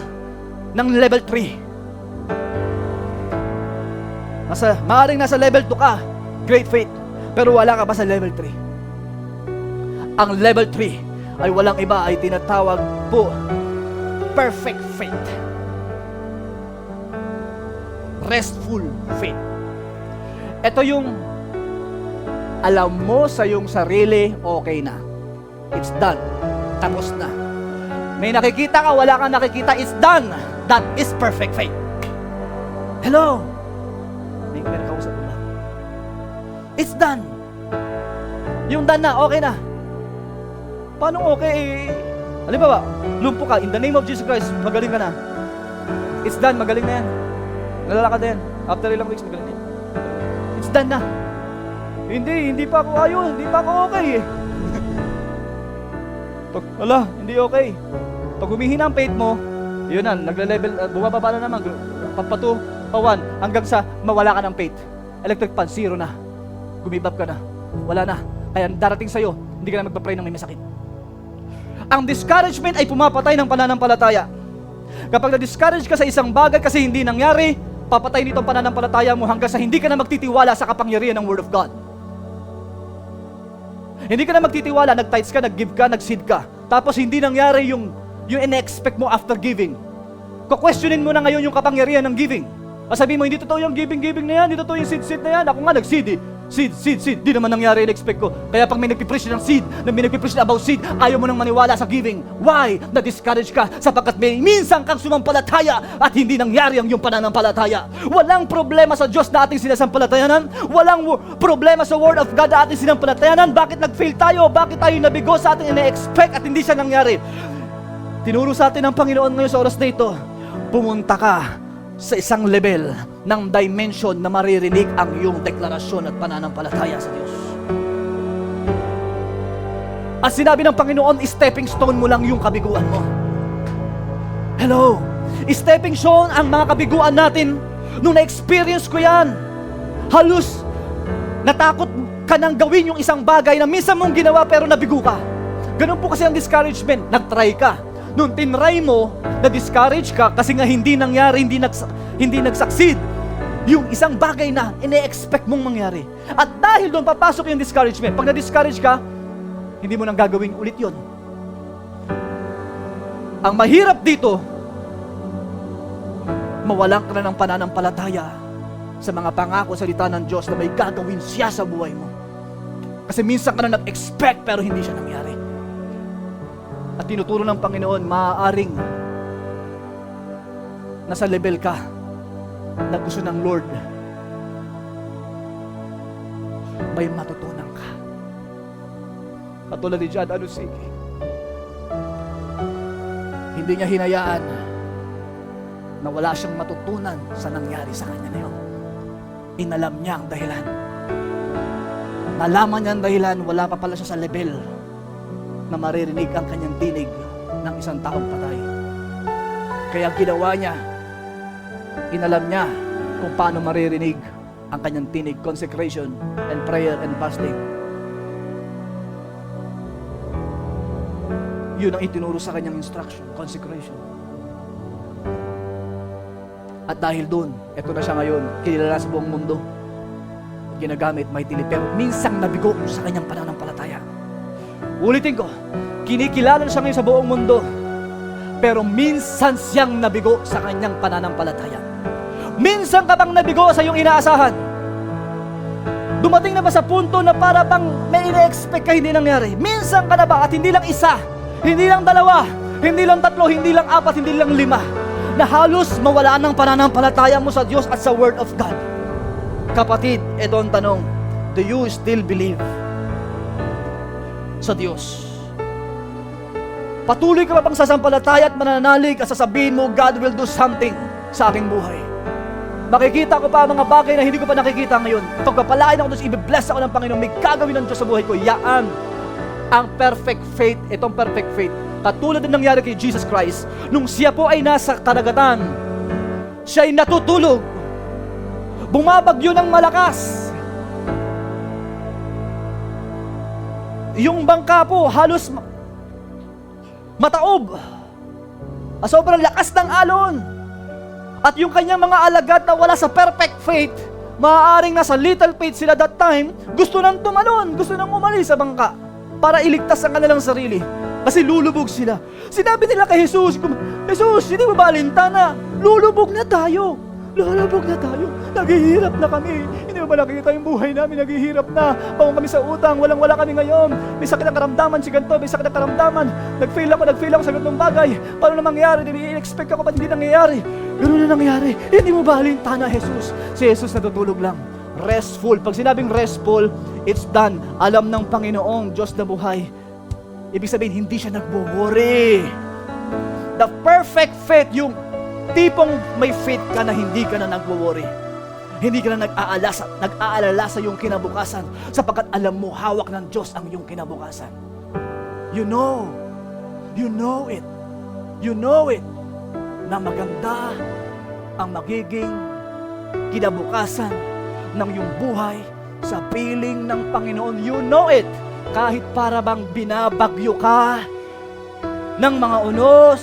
ng level 3. Maaaring nasa level 2 ka, great faith, pero wala ka pa sa level 3. Ang level 3 ay walang iba, ay tinatawag po perfect faith. Restful faith. Ito yung alam mo sa iyong sarili, okay na. It's done. Tapos na. May nakikita ka, wala kang nakikita, it's done. That is perfect faith. Hello? May kausap mo ba? It's done. Yung done na, okay na. Paano okay? Halimbawa, lumpo ka, in the name of Jesus Christ, magaling ka na. It's done, magaling na yan. Nalalakad na yan. After ilang weeks, magaling na yan. It's done na. Hindi pa ako ayos, hindi pa ako okay eh. Hindi okay. Pag humihina ang faith mo, yun na, nagle-level, bumababa na naman, pa2, pa1, hanggang sa mawala ka ng faith. Electric pan, 0 na. Gumibab ka na. Wala na. Kaya darating sa'yo, hindi ka na magpa-pray ng may masakit. Ang discouragement ay pumapatay ng pananampalataya. Kapag na-discourage ka sa isang bagay kasi hindi nangyari, papatay nito ang pananampalataya mo hanggang sa hindi ka na magtitiwala sa kapangyarihan ng Word of God. Hindi ka na magtitiwala, nag-tithes ka, nag-give ka, nag-seed ka. Tapos hindi nangyari yung in-expect mo after giving. Kukwestiyonin mo na ngayon yung kapangyarihan ng giving. Sabihin mo, hindi totoo yung giving na yan, hindi totoo yung seed na yan. Ako nga nag-seed eh. Seed. Di naman nangyari in-expect ko. Kaya pag may nagpipreach ng seed, may nagpipreach about seed, ayaw mo nang maniwala sa giving. Why? Na-discourage ka sapagkat may minsan kang sumampalataya at hindi nangyari ang iyong pananampalataya. Walang problema sa Diyos na ating sinasampalatayanan. Walang problema sa Word of God na ating sinampalatayanan. Bakit nag-fail tayo? Bakit tayo nabigo sa ating ina-expect at hindi siya nangyari? Tinuro sa atin ng Panginoon ngayon sa oras na ito, pumunta ka sa isang level ng dimension na maririnig ang iyong deklarasyon at pananampalataya sa Diyos. At sinabi ng Panginoon, stepping stone mo lang yung kabiguan mo. Hello? Stepping stone ang mga kabiguan natin. Nung na-experience ko yan, halos natakot ka nang gawin yung isang bagay na minsan mong ginawa pero nabigo ka. Ganun po kasi ang discouragement. Nag-try ka. Nung tinry mo, na-discourage ka kasi nga hindi nangyari, hindi nag-succeed yung isang bagay na ine-expect mong mangyari. At dahil doon papasok yung discouragement. Pag na-discourage ka, hindi mo nang gagawin ulit yon. Ang mahirap dito, mawalan ka na ng pananampalataya sa mga pangako salita ng Diyos na may gagawin siya sa buhay mo. Kasi minsan ka na nag-expect pero hindi siya nangyari. At tinuturo ng Panginoon, maaaring nasa level ka na gusto ng Lord, may matutunan ka. Katulad ni John Alusigi, hindi niya hinayaan na wala siyang matutunan sa nangyari sa kanya na yun. Inalam niya ang dahilan. Nalaman niya ang dahilan, wala pa pala siya sa level na maririnig ang kanyang tinig ng isang taong patay. Kaya ginawa niya, inalam niya kung paano maririnig ang kanyang tinig, consecration and prayer and fasting. Yun ang itinuro sa kanyang instruction, consecration. At dahil doon, eto na siya ngayon, kilala sa buong mundo. Ginagamit mightily, pero minsang nabigo sa kanyang pananampalataya. Ulitin ko, kinikilala siya ngayon sa buong mundo, pero minsan siyang nabigo sa kanyang pananampalataya. Minsan ka bang nabigo sa iyong inaasahan? Dumating na ba sa punto na para bang may ina-expect ka hindi nangyari? Minsan ka na ba, at hindi lang isa, hindi lang dalawa, hindi lang tatlo, hindi lang apat, hindi lang lima, na halos mawala ng pananampalataya mo sa Diyos at sa Word of God? Kapatid, ito ang tanong, do you still believe sa Diyos? Patuloy ka ba bang sasampalataya at mananalig at sasabihin mo, God will do something sa aking buhay? Makikita ko pa mga bagay na hindi ko pa nakikita ngayon. Pagpapalain ako Diyos, i-bless ako ng Panginoon, may gagawin ng Diyos sa buhay ko. Yaan ang perfect faith, itong perfect faith. Katulad din nangyari kay Jesus Christ, nung siya po ay nasa karagatan, siya ay natutulog. Bumabagyo ng malakas. Yung bangka po halos mataob. Sobrang lakas ng alon. At yung kanyang mga alagad na wala sa perfect faith, maaaring nasa little faith sila that time, gusto nang tumalon, gusto nang umalis sa bangka para iligtas ang kanilang sarili. Kasi lulubog sila. Sinabi nila kay Jesus, Jesus, hindi mo ba alintana? Lulubog na tayo. Lulubog na tayo. Naghihirap na kami. Hindi mo ba nakikita yung buhay namin? Naghihirap na. Pawang kami sa utang. Walang-wala kami ngayon. May sakit ang karamdaman si ganito. May sakit ang karamdaman. Nag-fail ako sa ganitong bagay. Paano na mangyari? I-expect ako ba't hindi nangyayari? Ganun na nangyari. Hindi mo ba alintana, Jesus? Si Jesus natutulog lang. Restful. Pag sinabing restful, it's done. Alam ng Panginoong Diyos na buhay. Ibig sabihin, hindi siya nagwo-worry. The perfect faith, yung tipong may faith ka na hindi ka na nagwo-worry. Hindi ka na nag-aalala sa iyong kinabukasan sapagkat alam mo, hawak ng Diyos ang iyong kinabukasan. You know it, na maganda ang magiging kinabukasan ng iyong buhay sa piling ng Panginoon. You know it, kahit para bang binabagyo ka ng mga unos,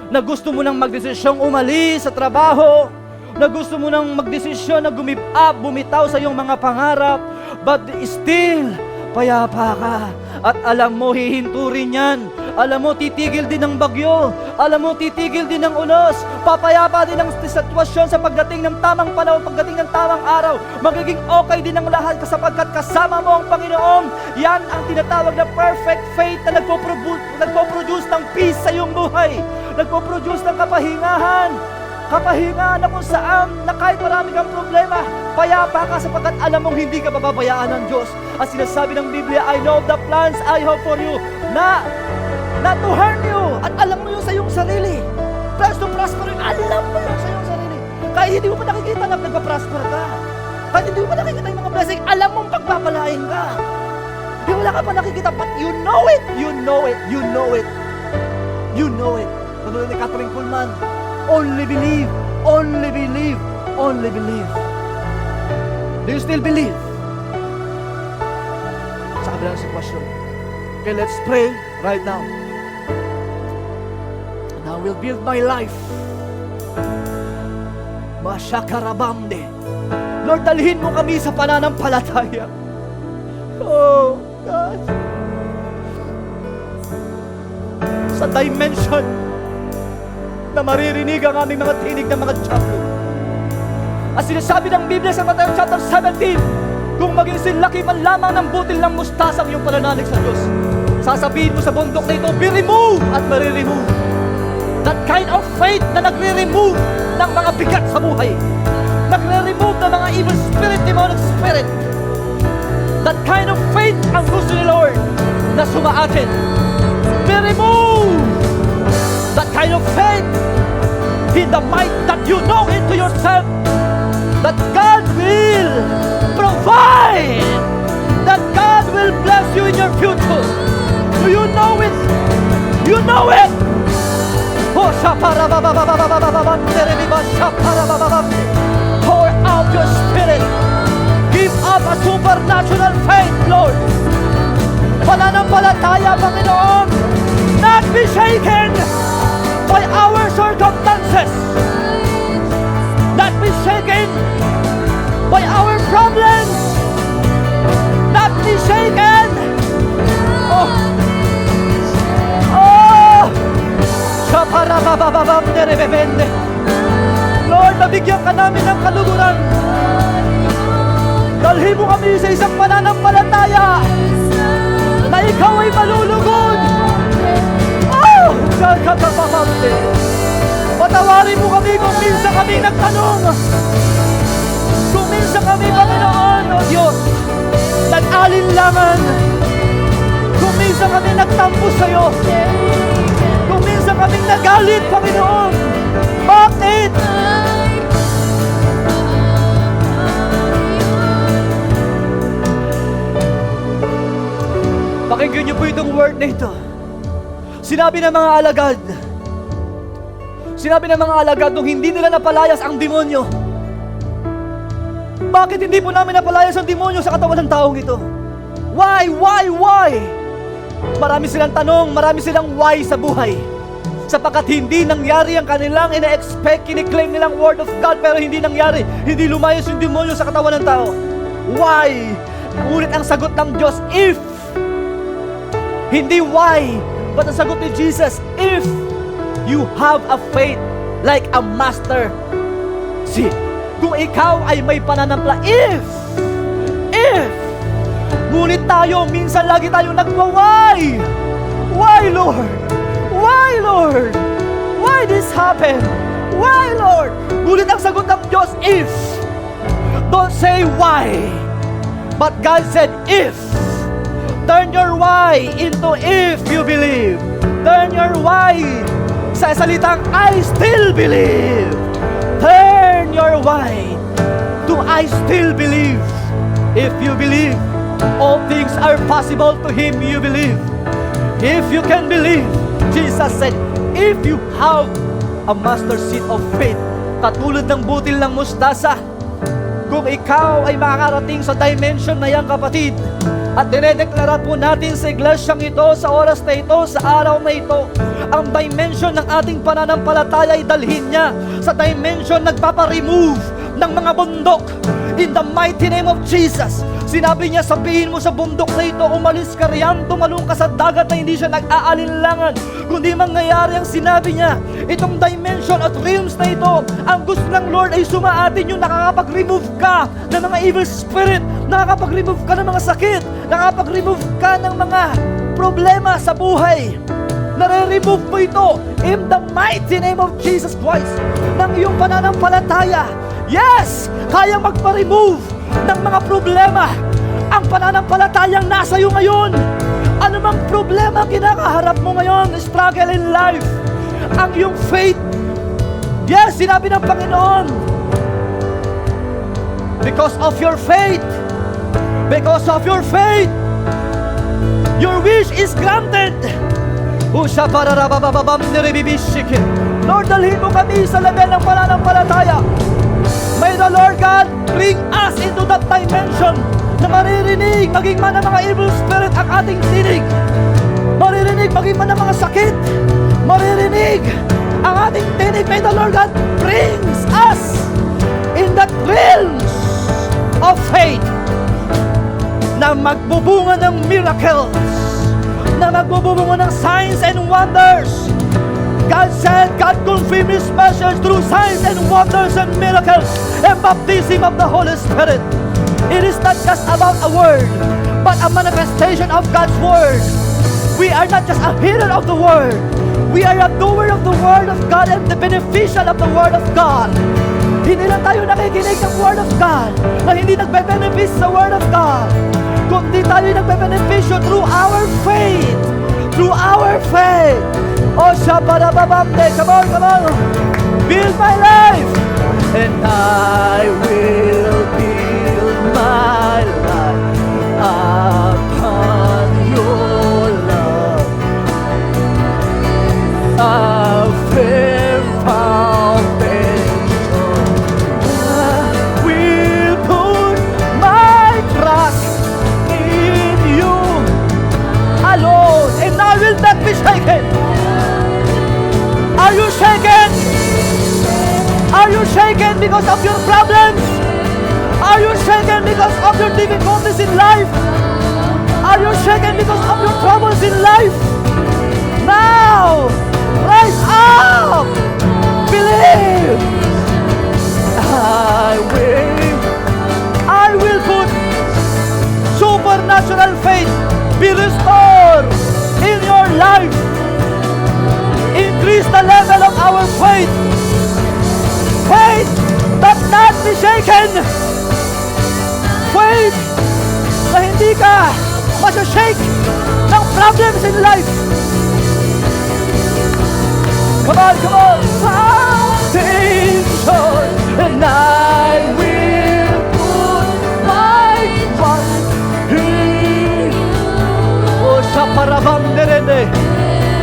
na gusto mo nang magdesisyong umalis sa trabaho, na gusto mo nang magdesisyon na give up, bumitaw sa iyong mga pangarap, but still, payapa ka. At alam mo, hihinturin yan. Alam mo, titigil din ang bagyo. Alam mo, titigil din ang unos. Papayapa din ang sitwasyon sa pagdating ng tamang panahon, pagdating ng tamang araw. Magiging okay din ang lahat sapagkat kasama mo ang Panginoon. Yan ang tinatawag na perfect faith na nagpo-produce ng peace sa iyong buhay. Nagpo-produce ng kapahingahan. Kapahingahan na kung saan na kahit marami kang problema, payapa ka sapagkat alam mong hindi ka pababayaan ng Diyos. At sinasabi ng Biblia, I know the plans I have for you, na to harm you. At alam mo yun sa iyong sarili. Plans to prosper you, alam mo yun sa iyong sarili. Kahit hindi mo pa nakikita na nagpa-prosper ka. Kahit hindi mo pa nakikita yung mga blessing, alam mong pagpapalain ka. Di wala ka pa nakikita, but you know it. Katulad ni Catherine Kuhlman, only believe. Do you still believe? Sa kabilang sitwasyon. Okay, let's pray right now. And I will build my life. Masyakarabamde. Lord, dalhin mo kami sa pananampalataya. Oh, God. Sa dimension na maririnig ang aming mga tinig ng mga diablo. At sinasabi ng Biblia sa Matthew chapter 17, kung maging silaki man lamang ng butil ng mustasa ang iyong pananalig sa Diyos, sasabihin mo sa bundok na ito, be removed at mariremove. That kind of faith na nagre-remove ng mga bigat sa buhay, nagre-remove ng mga evil spirit, demonic spirit. That kind of faith ang gusto ni Lord na sumaatin. Be removed. That kind of faith in the might that you know into yourself that God will provide, that God will bless you in your future. Do you know it? You know it. Pour out your spirit. Give up a supernatural faith, Lord. Pananampalataya, Panginoon, not be shaken by our circumstances. be shaken by our problems. Not be shaken. Oh. Oh. Shaparabababam nerebebende. Lord, nabigyan ka namin ng kaluguran. Dalhin mo kami sa isang pananampalataya na ikaw ay malulugod. Oh! Kakapapapamte. Patawarin mo kami kung minsan kami nagtanong. Kung minsan kami, Panginoon, O Diyos, nag-alinlangan. Kung minsan kami nagtampo sa'yo. Kung minsan kami nagalit, Panginoon. Bakit? Pakinggan niyo po itong word na ito. Sinabi ng mga alagad, nung hindi nila napalayas ang demonyo. Bakit hindi po namin napalayas ang demonyo sa katawan ng taong ito? Why? Marami silang tanong, marami silang why sa buhay. Sapagkat hindi nangyari ang kanilang ina-expect, kiniklaim nilang word of God, pero hindi nangyari. Hindi lumayas yung demonyo sa katawan ng tao. Why? Ngunit ang sagot ng Diyos, if. Hindi why, but ang sagot ni Jesus, if you have a faith like a master. See, kung ikaw ay may pananampala, if. Ngunit tayo, minsan lagi tayo nagwa-why. Why, Lord? Why, Lord? Why this happened? Why, Lord? Ngunit ang sagot ng Diyos, if. Don't say why, but God said, if. Turn your why into if you believe. Turn your why sa salitang I still believe. Turn your why to I still believe. If you believe, all things are possible to him you believe. If you can believe, Jesus said, if you have a mustard seed of faith, katulad ng butil ng mustasa, kung ikaw ay makakarating sa dimension na yan, kapatid, at dinedeklara po natin sa iglesyang ito, sa oras na ito, sa araw na ito, ang dimension ng ating pananampalataya ay dalhin niya sa dimension nagpapa-remove ng mga bundok. In the mighty name of Jesus, sinabi niya, sabihin mo sa bundok na ito, umalis ka riyan, tumalong ka sa dagat, na hindi siya nag-aalinlangan, kundi mangyayari ang sinabi niya. Itong dimension at realms na ito, ang gusto ng Lord ay sumaatin yung nakakapag-remove ka ng mga evil spirit, nakakapag-remove ka ng mga sakit, nakakapag-remove ka ng mga problema sa buhay. Nare-remove mo ito in the mighty name of Jesus Christ ng iyong pananampalataya. Yes! Kayang magpa-remove ng mga problema ang pananampalatayang nasa iyo ngayon. Ano mang problema ang kinakaharap mo ngayon, struggle in life, ang iyong faith. Yes, sinabi ng Panginoon, because of your faith, your wish is granted. Lord, dalhin mo kami sa level ng pananampalataya. May the Lord God bring us into that dimension na maririnig, maging man ng mga evil spirit ang ating tinig. Maririnig, maging man ng mga sakit. Maririnig ang ating tinig. May the Lord God brings us in that realms of faith na magbubunga ng miracles, na magbubunga ng signs and wonders. God said, God confirmed His message through signs and wonders and miracles and baptism of the Holy Spirit. It is not just about a word, but a manifestation of God's word. We are not just a hearer of the word, we are a doer of the word of God and the beneficial of the word of God. Hindi lang tayo nakikinig ng word of God na hindi nagbe-benefit sa word of God, kundi tayo nagbe-beneficio through our faith. Through our faith. Oh, shabarababamde. Come on. Build my life. And I will build my life upon your love. A firm foundation. I will put my trust in you alone, and I will not be shaken. Are you shaken? Are you shaken because of your problems? Are you shaken because of your difficulties in life? Are you shaken because of your troubles in life? Now, rise up! Believe! I will put supernatural faith be restored in your life. Increase the level of our faith. Faith that not be shaken. Faith na hindi ka masashake ng problems in life. Come on, come on. Foundation, and I will put my trust in you. Oh, sa parabang derede,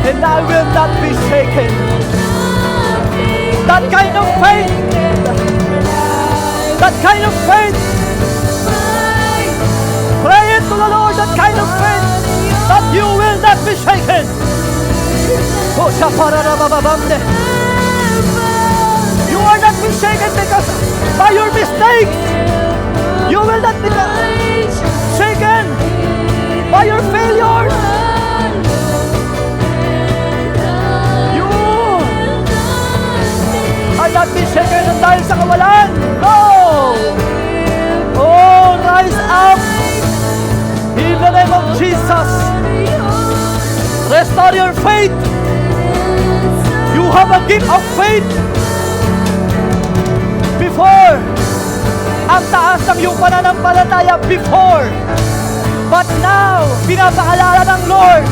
and I will not be shaken. That kind of faith, that kind of faith, pray it to the Lord, that kind of faith, that you will not be shaken. Oh, sa parabababamde, you are not be shaken because by your mistakes, you will not be shaken by your failures. You are not be shaken dahil sa kawalan. No! Oh, rise up in the name of Jesus. Restore your faith. You have a gift of faith. Before, ang taas ng iyong pananampalataya before. But now, pinapaalala ng Lord,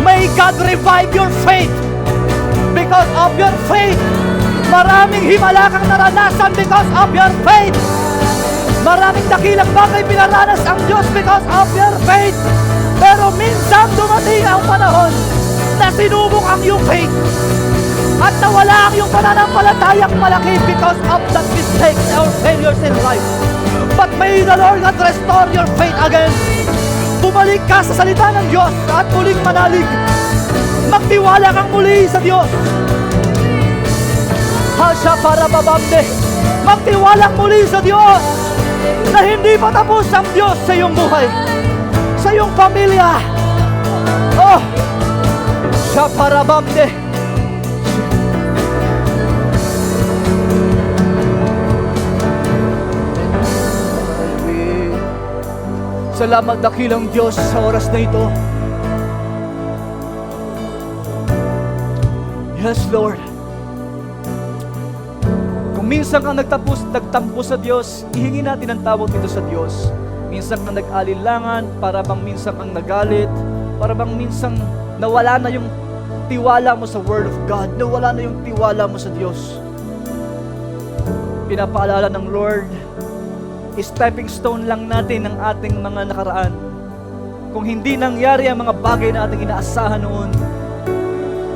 may God revive your faith. Because of your faith, maraming himala kang naranasan because of your faith. Maraming dakilang bagay pinaranas ang Diyos because of your faith. Pero minsan dumating ang panahon na sinubok ang iyong faith at nawala ang iyong pananampalatayang malaki because of the mistakes or failures in life. But may the Lord God restore your faith again. Bumalik ka sa salita ng Diyos at muling manalig. Magtiwala kang muli sa Diyos. Hasha para babamde. Magtiwala muli sa Diyos na hindi pa tapos ang Diyos sa iyong buhay, sa iyong pamilya. Oh, siya para babamde. Salamat dakilang Diyos sa oras na ito. Yes, Lord. Kung minsan kang nagtampo sa Diyos, ihingi natin ang tawag dito sa Diyos. Minsan kang nag-alilangan, para bang minsan kang nagalit, para bang minsan nawala na yung tiwala mo sa Word of God, nawala na yung tiwala mo sa Diyos. Pinapaalala ng Lord, stepping stone lang natin ang ating mga nakaraan. Kung hindi nangyari ang mga bagay na ating inaasahan noon,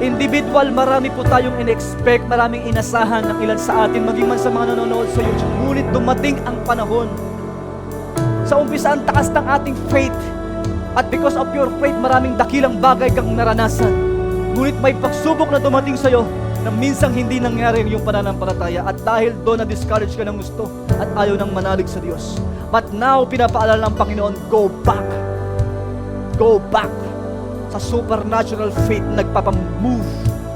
individual, marami po tayong in-expect, maraming inasahan ng ilan sa atin, maging man sa mga nanonood sa YouTube. Ngunit dumating ang panahon. Sa umpisa, ang taas ng ating faith. At because of your faith, maraming dakilang bagay kang naranasan. Ngunit may pagsubok na dumating sa'yo na minsang hindi nangyari yung pananampalataya, at dahil doon na-discourage ka ng gusto at ayaw nang manalig sa Diyos. But now, pinapaalala ng Panginoon, go back. Go back sa supernatural faith na nagpapamove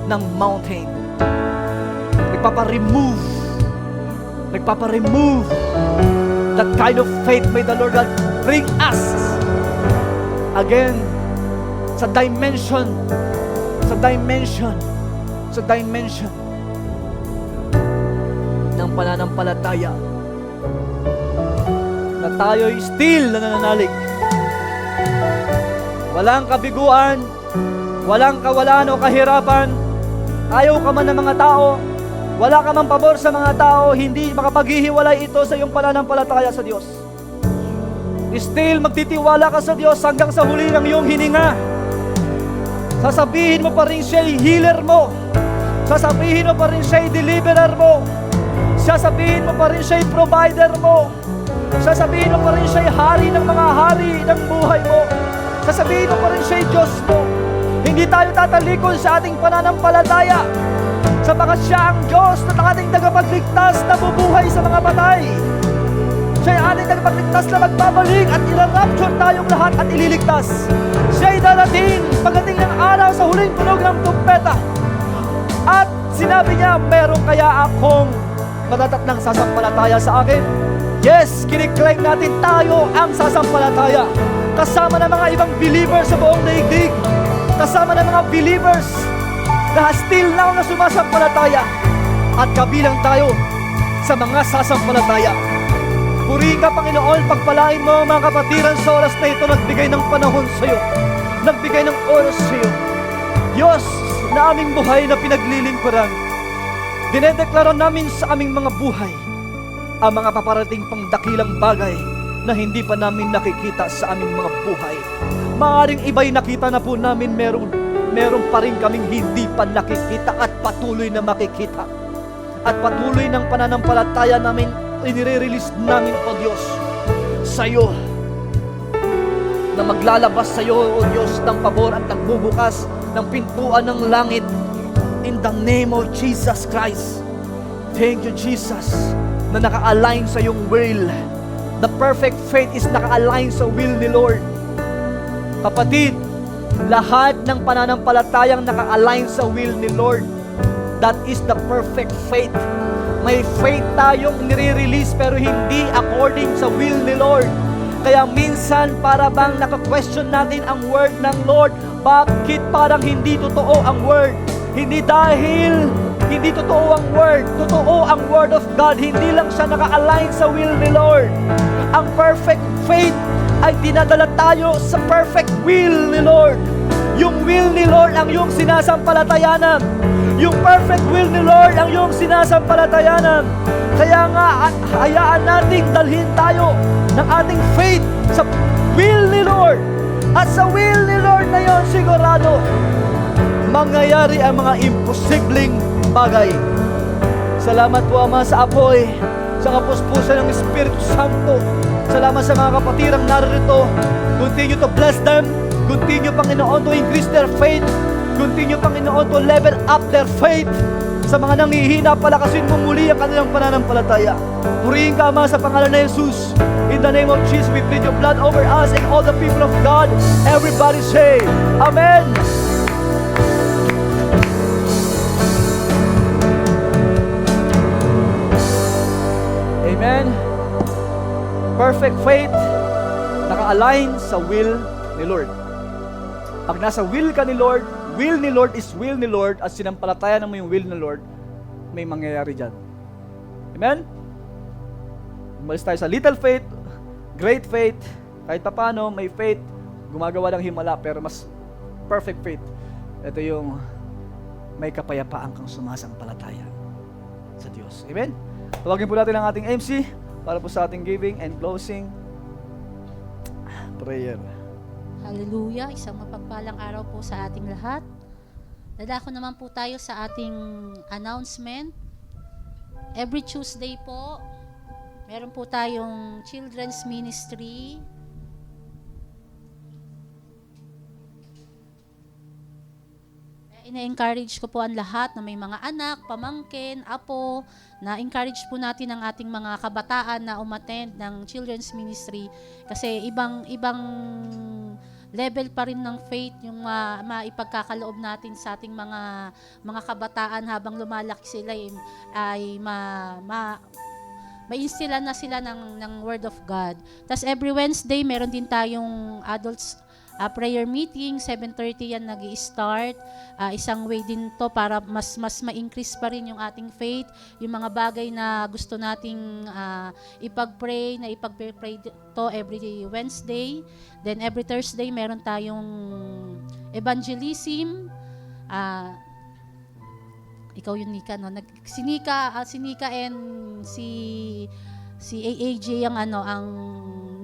ng mountain. Nagpapa-remove that kind of faith. May the Lord God bring us again sa dimension ng pananampalataya na tayo'y still nananalig. Walang kabiguan, walang kawalan o kahirapan, ayaw ka man ng mga tao, wala ka man pabor sa mga tao, hindi makapaghihiwalay ito sa iyong pananampalataya sa Diyos. Still magtitiwala ka sa Diyos hanggang sa huli ng iyong hininga. Sasabihin mo pa rin siya'y healer mo. Sasabihin mo pa rin siya'y deliverer mo. Sasabihin mo pa rin siya'y provider mo. Sasabihin mo pa rin siya'y hari ng mga hari ng buhay mo. Sasabihin mo pa rin siya'y Diyos mo. Hindi tayo tatalikod sa ating pananampalataya. Sapagat siya ang Diyos na ating tagapagligtas na bubuhay sa mga patay. Siya ay ating tagapagligtas na magbabalik at ilarapture tayong lahat at ililigtas. Siya ay darating pagdating ng araw sa huling tunog ng trumpeta. At sinabi niya, meron kaya akong matatatnang sasampalataya sa akin? Yes, kiniklaim natin tayo ang sasampalataya. Kasama ng mga ibang believers sa buong daigdig. Kasama ng mga believers na still now na sumasampalataya. At kabilang tayo sa mga sasampalataya. Purihin ka, Panginoon, pagpalain mo ang mga kapatiran sa oras na ito, nagbigay ng panahon sa iyo, nagbigay ng oras sa iyo. Diyos, na aming buhay na pinaglilingkuran, dinedeklara namin sa aming mga buhay ang mga paparating pang dakilang bagay na hindi pa namin nakikita sa aming mga buhay. Maaaring iba'y nakita na po namin, meron pa rin kaming hindi pa nakikita at patuloy na makikita. At patuloy ng pananampalataya namin, inire-release namin, O Diyos, sa iyo, na maglalabas sa iyo, O Diyos, ng pabor at nagbubukas ng pintuan ng langit in the name of Jesus Christ. Thank you, Jesus, na naka-align sa iyong will. The perfect faith is naka-align sa will ni Lord. Kapatid, lahat ng pananampalatayang naka-align sa will ni Lord, that is the perfect faith. May faith tayong nire-release pero hindi according sa will ni Lord. Kaya minsan para bang naka-question natin ang word ng Lord. Bakit parang hindi totoo ang word? Hindi dahil hindi totoo ang word. Totoo ang word of God. Hindi lang siya naka-align sa will ni Lord. Ang perfect faith ay dinadala tayo sa perfect will ni Lord. Yung will ni Lord ang yung sinasampalatayanan. Yung perfect will ni Lord ang yung sinasampalatayanan. Kaya nga, hayaan nating dalhin tayo ng ating faith sa will ni Lord. At sa will ni Lord na yon, sigurado, mangyayari ang mga imposibleng bagay. Salamat po, Ama, sa apoy, sa kapuspusan ng Espiritu Santo. Salamat sa mga kapatirang narito. Continue to bless them. Continue, Panginoon, to increase their faith. Continue, Panginoon, to level up their faith. Sa mga nanghihina, palakasin mo muli ang kanilang pananampalataya. Purihin ka, Ama, sa pangalan na Jesus. In the name of Jesus, we plead your blood over us and all the people of God. Everybody say, Amen. Amen. Perfect faith, naka-align sa will ni Lord. Pag nasa will ka ni Lord, will ni Lord is will ni Lord, at sinampalatayan mo yung will ni Lord, may mangyayari dyan. Amen? Umalis tayo sa little faith, great faith, kahit pa paano, may faith, gumagawa ng himala, pero mas perfect faith. Ito yung may kapayapaan kang sumasampalataya sa Diyos. Amen? Tawagin po natin ang ating MC para po sa ating giving and closing prayer. Hallelujah. Isang mapagpalang araw po sa ating lahat. Dadako naman po tayo sa ating announcement. Every Tuesday po, meron po tayong children's ministry. Ina-encourage ko po ang lahat na may mga anak, pamangkin, apo, na encourage po natin ang ating mga kabataan na umattend ng children's ministry kasi ibang level pa rin ng faith yung maipagkakaloob natin sa ating mga kabataan habang lumalaki sila ay ma-instill na sila ng Word of God. Tas every Wednesday meron din tayong adults prayer meeting, 7:30 yan nag-i-start. Isang way din to para mas ma-increase pa rin yung ating faith, yung mga bagay na gusto nating ipag-pray, na ipag-pray to every Wednesday. Then every Thursday meron tayong evangelism. Ikaw yun, Nika, no? Si Nika and si AAJ ang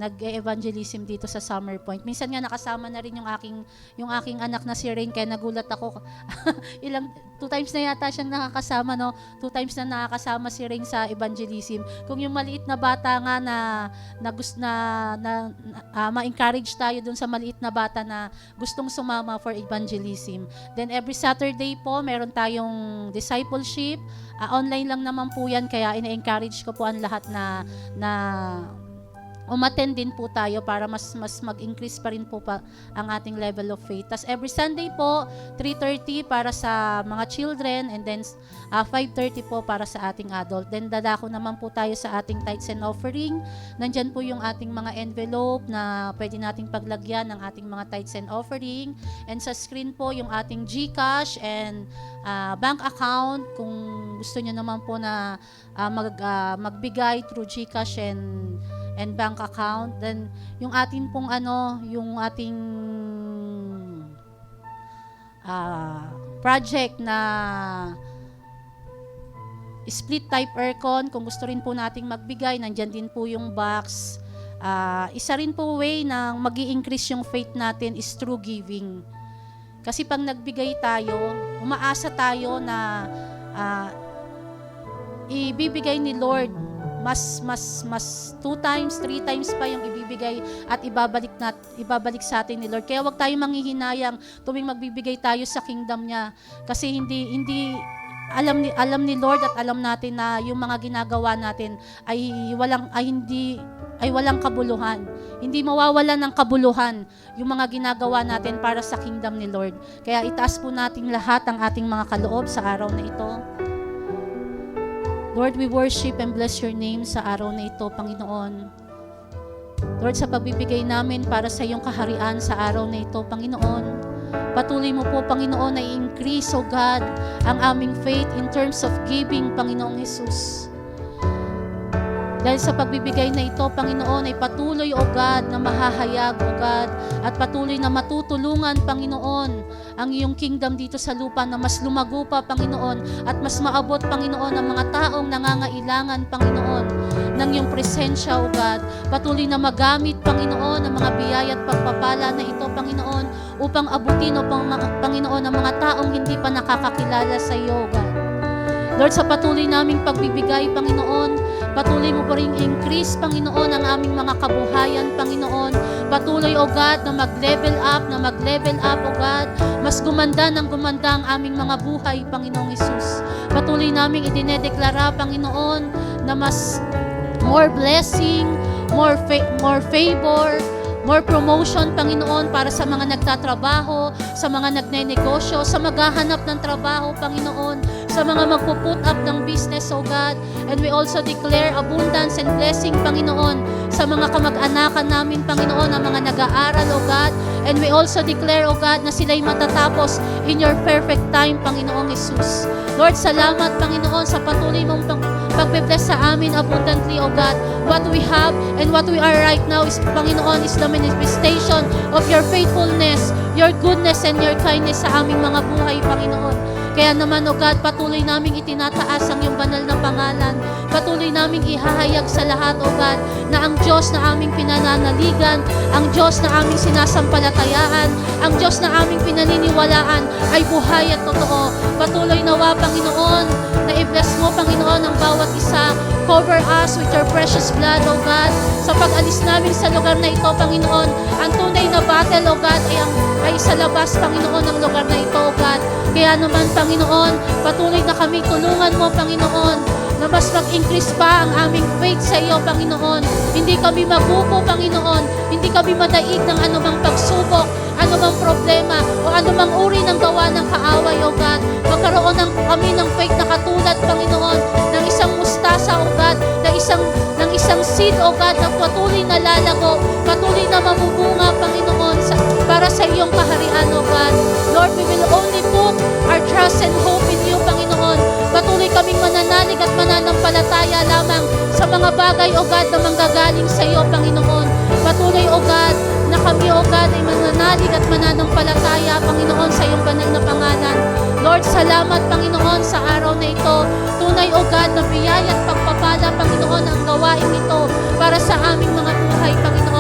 nag-evangelism dito sa Summer Point. Minsan nga nakasama na rin yung aking anak na si Rain, kaya nagulat ako. 2 times na yata siyang nakakasama, no? 2 times na nakakasama si Rain sa evangelism. Kung yung maliit na bata nga ma-encourage tayo dun sa maliit na bata na gustong sumama for evangelism. Then every Saturday po, meron tayong discipleship. Online lang naman po yan, kaya ina-encourage ko po ang lahat na umattend din po tayo para mas mag-increase pa rin po ang ating level of faith. Tas every Sunday po, 3:30 para sa mga children, and then 5:30 po para sa ating adult. Then dadako naman po tayo sa ating tithes and offering. Nandyan po yung ating mga envelope na pwede nating paglagyan ng ating mga tithes and offering. And sa screen po yung ating GCash and bank account. Kung gusto nyo naman po na magbigay through GCash and bank account, then yung ating pong yung ating project na split type aircon, kung gusto rin po nating magbigay, nandyan din po yung box. Isa rin po way na magi-increase yung faith natin is through giving. Kasi pag nagbigay tayo, umaasa tayo na ibibigay ni Lord mas 2 times, 3 times pa yung ibibigay at ibabalik sa atin ni Lord. Kaya wag tayong manghihinayang tuwing magbibigay tayo sa kingdom niya, kasi hindi alam ni Lord at alam natin na yung mga ginagawa natin ay walang kabuluhan. Hindi mawawalan ng kabuluhan yung mga ginagawa natin para sa kingdom ni Lord. Kaya itaas po natin lahat ang ating mga kaloob sa araw na ito. Lord, we worship and bless your name sa araw na ito, Panginoon. Lord, sa pagbibigay namin para sa iyong kaharian sa araw na ito, Panginoon, patuloy mo po, Panginoon, na i-increase, O God, ang aming faith in terms of giving, Panginoong Jesus. Dahil sa pagbibigay na ito, Panginoon, ay patuloy, O God, na mahahayag, O God, at patuloy na matutulungan, Panginoon, ang iyong kingdom dito sa lupa na mas lumago pa, Panginoon, at mas maabot, Panginoon, ang mga taong nangangailangan, Panginoon, ng iyong presensya, O God. Patuloy na magamit, Panginoon, ang mga biyaya at pagpapala na ito, Panginoon, upang abutin, O Panginoon, ang mga taong hindi pa nakakakilala sa iyo, O God. Lord, sa patuloy naming pagbibigay, Panginoon, patuloy mo pa rin increase, Panginoon, ang aming mga kabuhayan, Panginoon. Patuloy, O God, na mag-level up, O God. Mas gumanda ng gumanda ang aming mga buhay, Panginoong Hesus. Patuloy naming idinedeklara, Panginoon, na mas more blessing, more favor, more promotion, Panginoon, para sa mga nagtatrabaho, sa mga nagnenegosyo, sa maghahanap ng trabaho, Panginoon, sa mga magpo-put up ng business, O God. And we also declare abundance and blessing, Panginoon, sa mga kamag-anakan namin, Panginoon, ang mga nag-aaral, O God. And we also declare, O God, na sila'y matatapos in your perfect time, Panginoong Jesus. Lord, salamat, Panginoon, sa patuloy mong pagbe-bless sa amin abundantly, O God. What we have and what we are right now is, Panginoon, is the manifestation of your faithfulness, your goodness, and your kindness sa aming mga buhay, Panginoon. Kaya naman, O God, patuloy naming itinataas ang iyong banal na pangalan. Patuloy naming ihahayag sa lahat, O God, na ang Diyos na aming pinananaligan, ang Diyos na aming sinasampalatayaan, ang Diyos na aming pinaniniwalaan ay buhay at totoo. Patuloy nawa, Panginoon, na i-bless mo, Panginoon, ang bawat isa. Cover us with your precious blood, O God. Sa pag-alis namin sa lugar na ito, Panginoon, ang tunay na battle, O God, ay sa labas, Panginoon, ng lugar na ito, O God. Kaya naman, Panginoon, patuloy na kami tulungan mo, Panginoon, na mas mag-increase pa ang aming faith sa iyo, Panginoon. Hindi kami mabuko, Panginoon. Hindi kami madaig ng anumang pagsubok, anumang problema, o anumang uri ng gawa ng kaaway, O God. Magkaroon kami ng faith na katulad, Panginoon, ng isang mustasa, O God, ng isang seed, O God, na patuloy na lalago, patuloy na mamubunga, Panginoon, para sa iyong kaharian, O God. Lord, we will only put our trust and hope in you, Panginoon. Patuloy kaming mananalig at mananampalataya lamang sa mga bagay, O God, na manggagaling sa iyo, Panginoon. Patuloy, O God, na kami, O God, ay mananalig at mananampalataya, Panginoon, sa iyong banal na pangalan. Lord, salamat, Panginoon, sa araw na ito. Tunay, O God, na biyaya at pagpapala, Panginoon, ang gawain ito para sa aming mga buhay, Panginoon.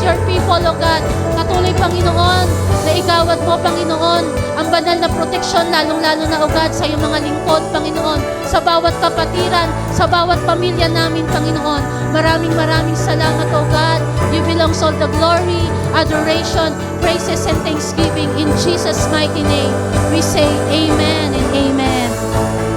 your people, O God. Patuloy, Panginoon, na igawad mo, Panginoon, ang banal na proteksyon, lalong-lalo na, O God, sa iyong mga lingkod, Panginoon, sa bawat kapatiran, sa bawat pamilya namin, Panginoon. Maraming salamat, O God. You belongs all the glory, adoration, praises, and thanksgiving. In Jesus' mighty name, we say amen and amen.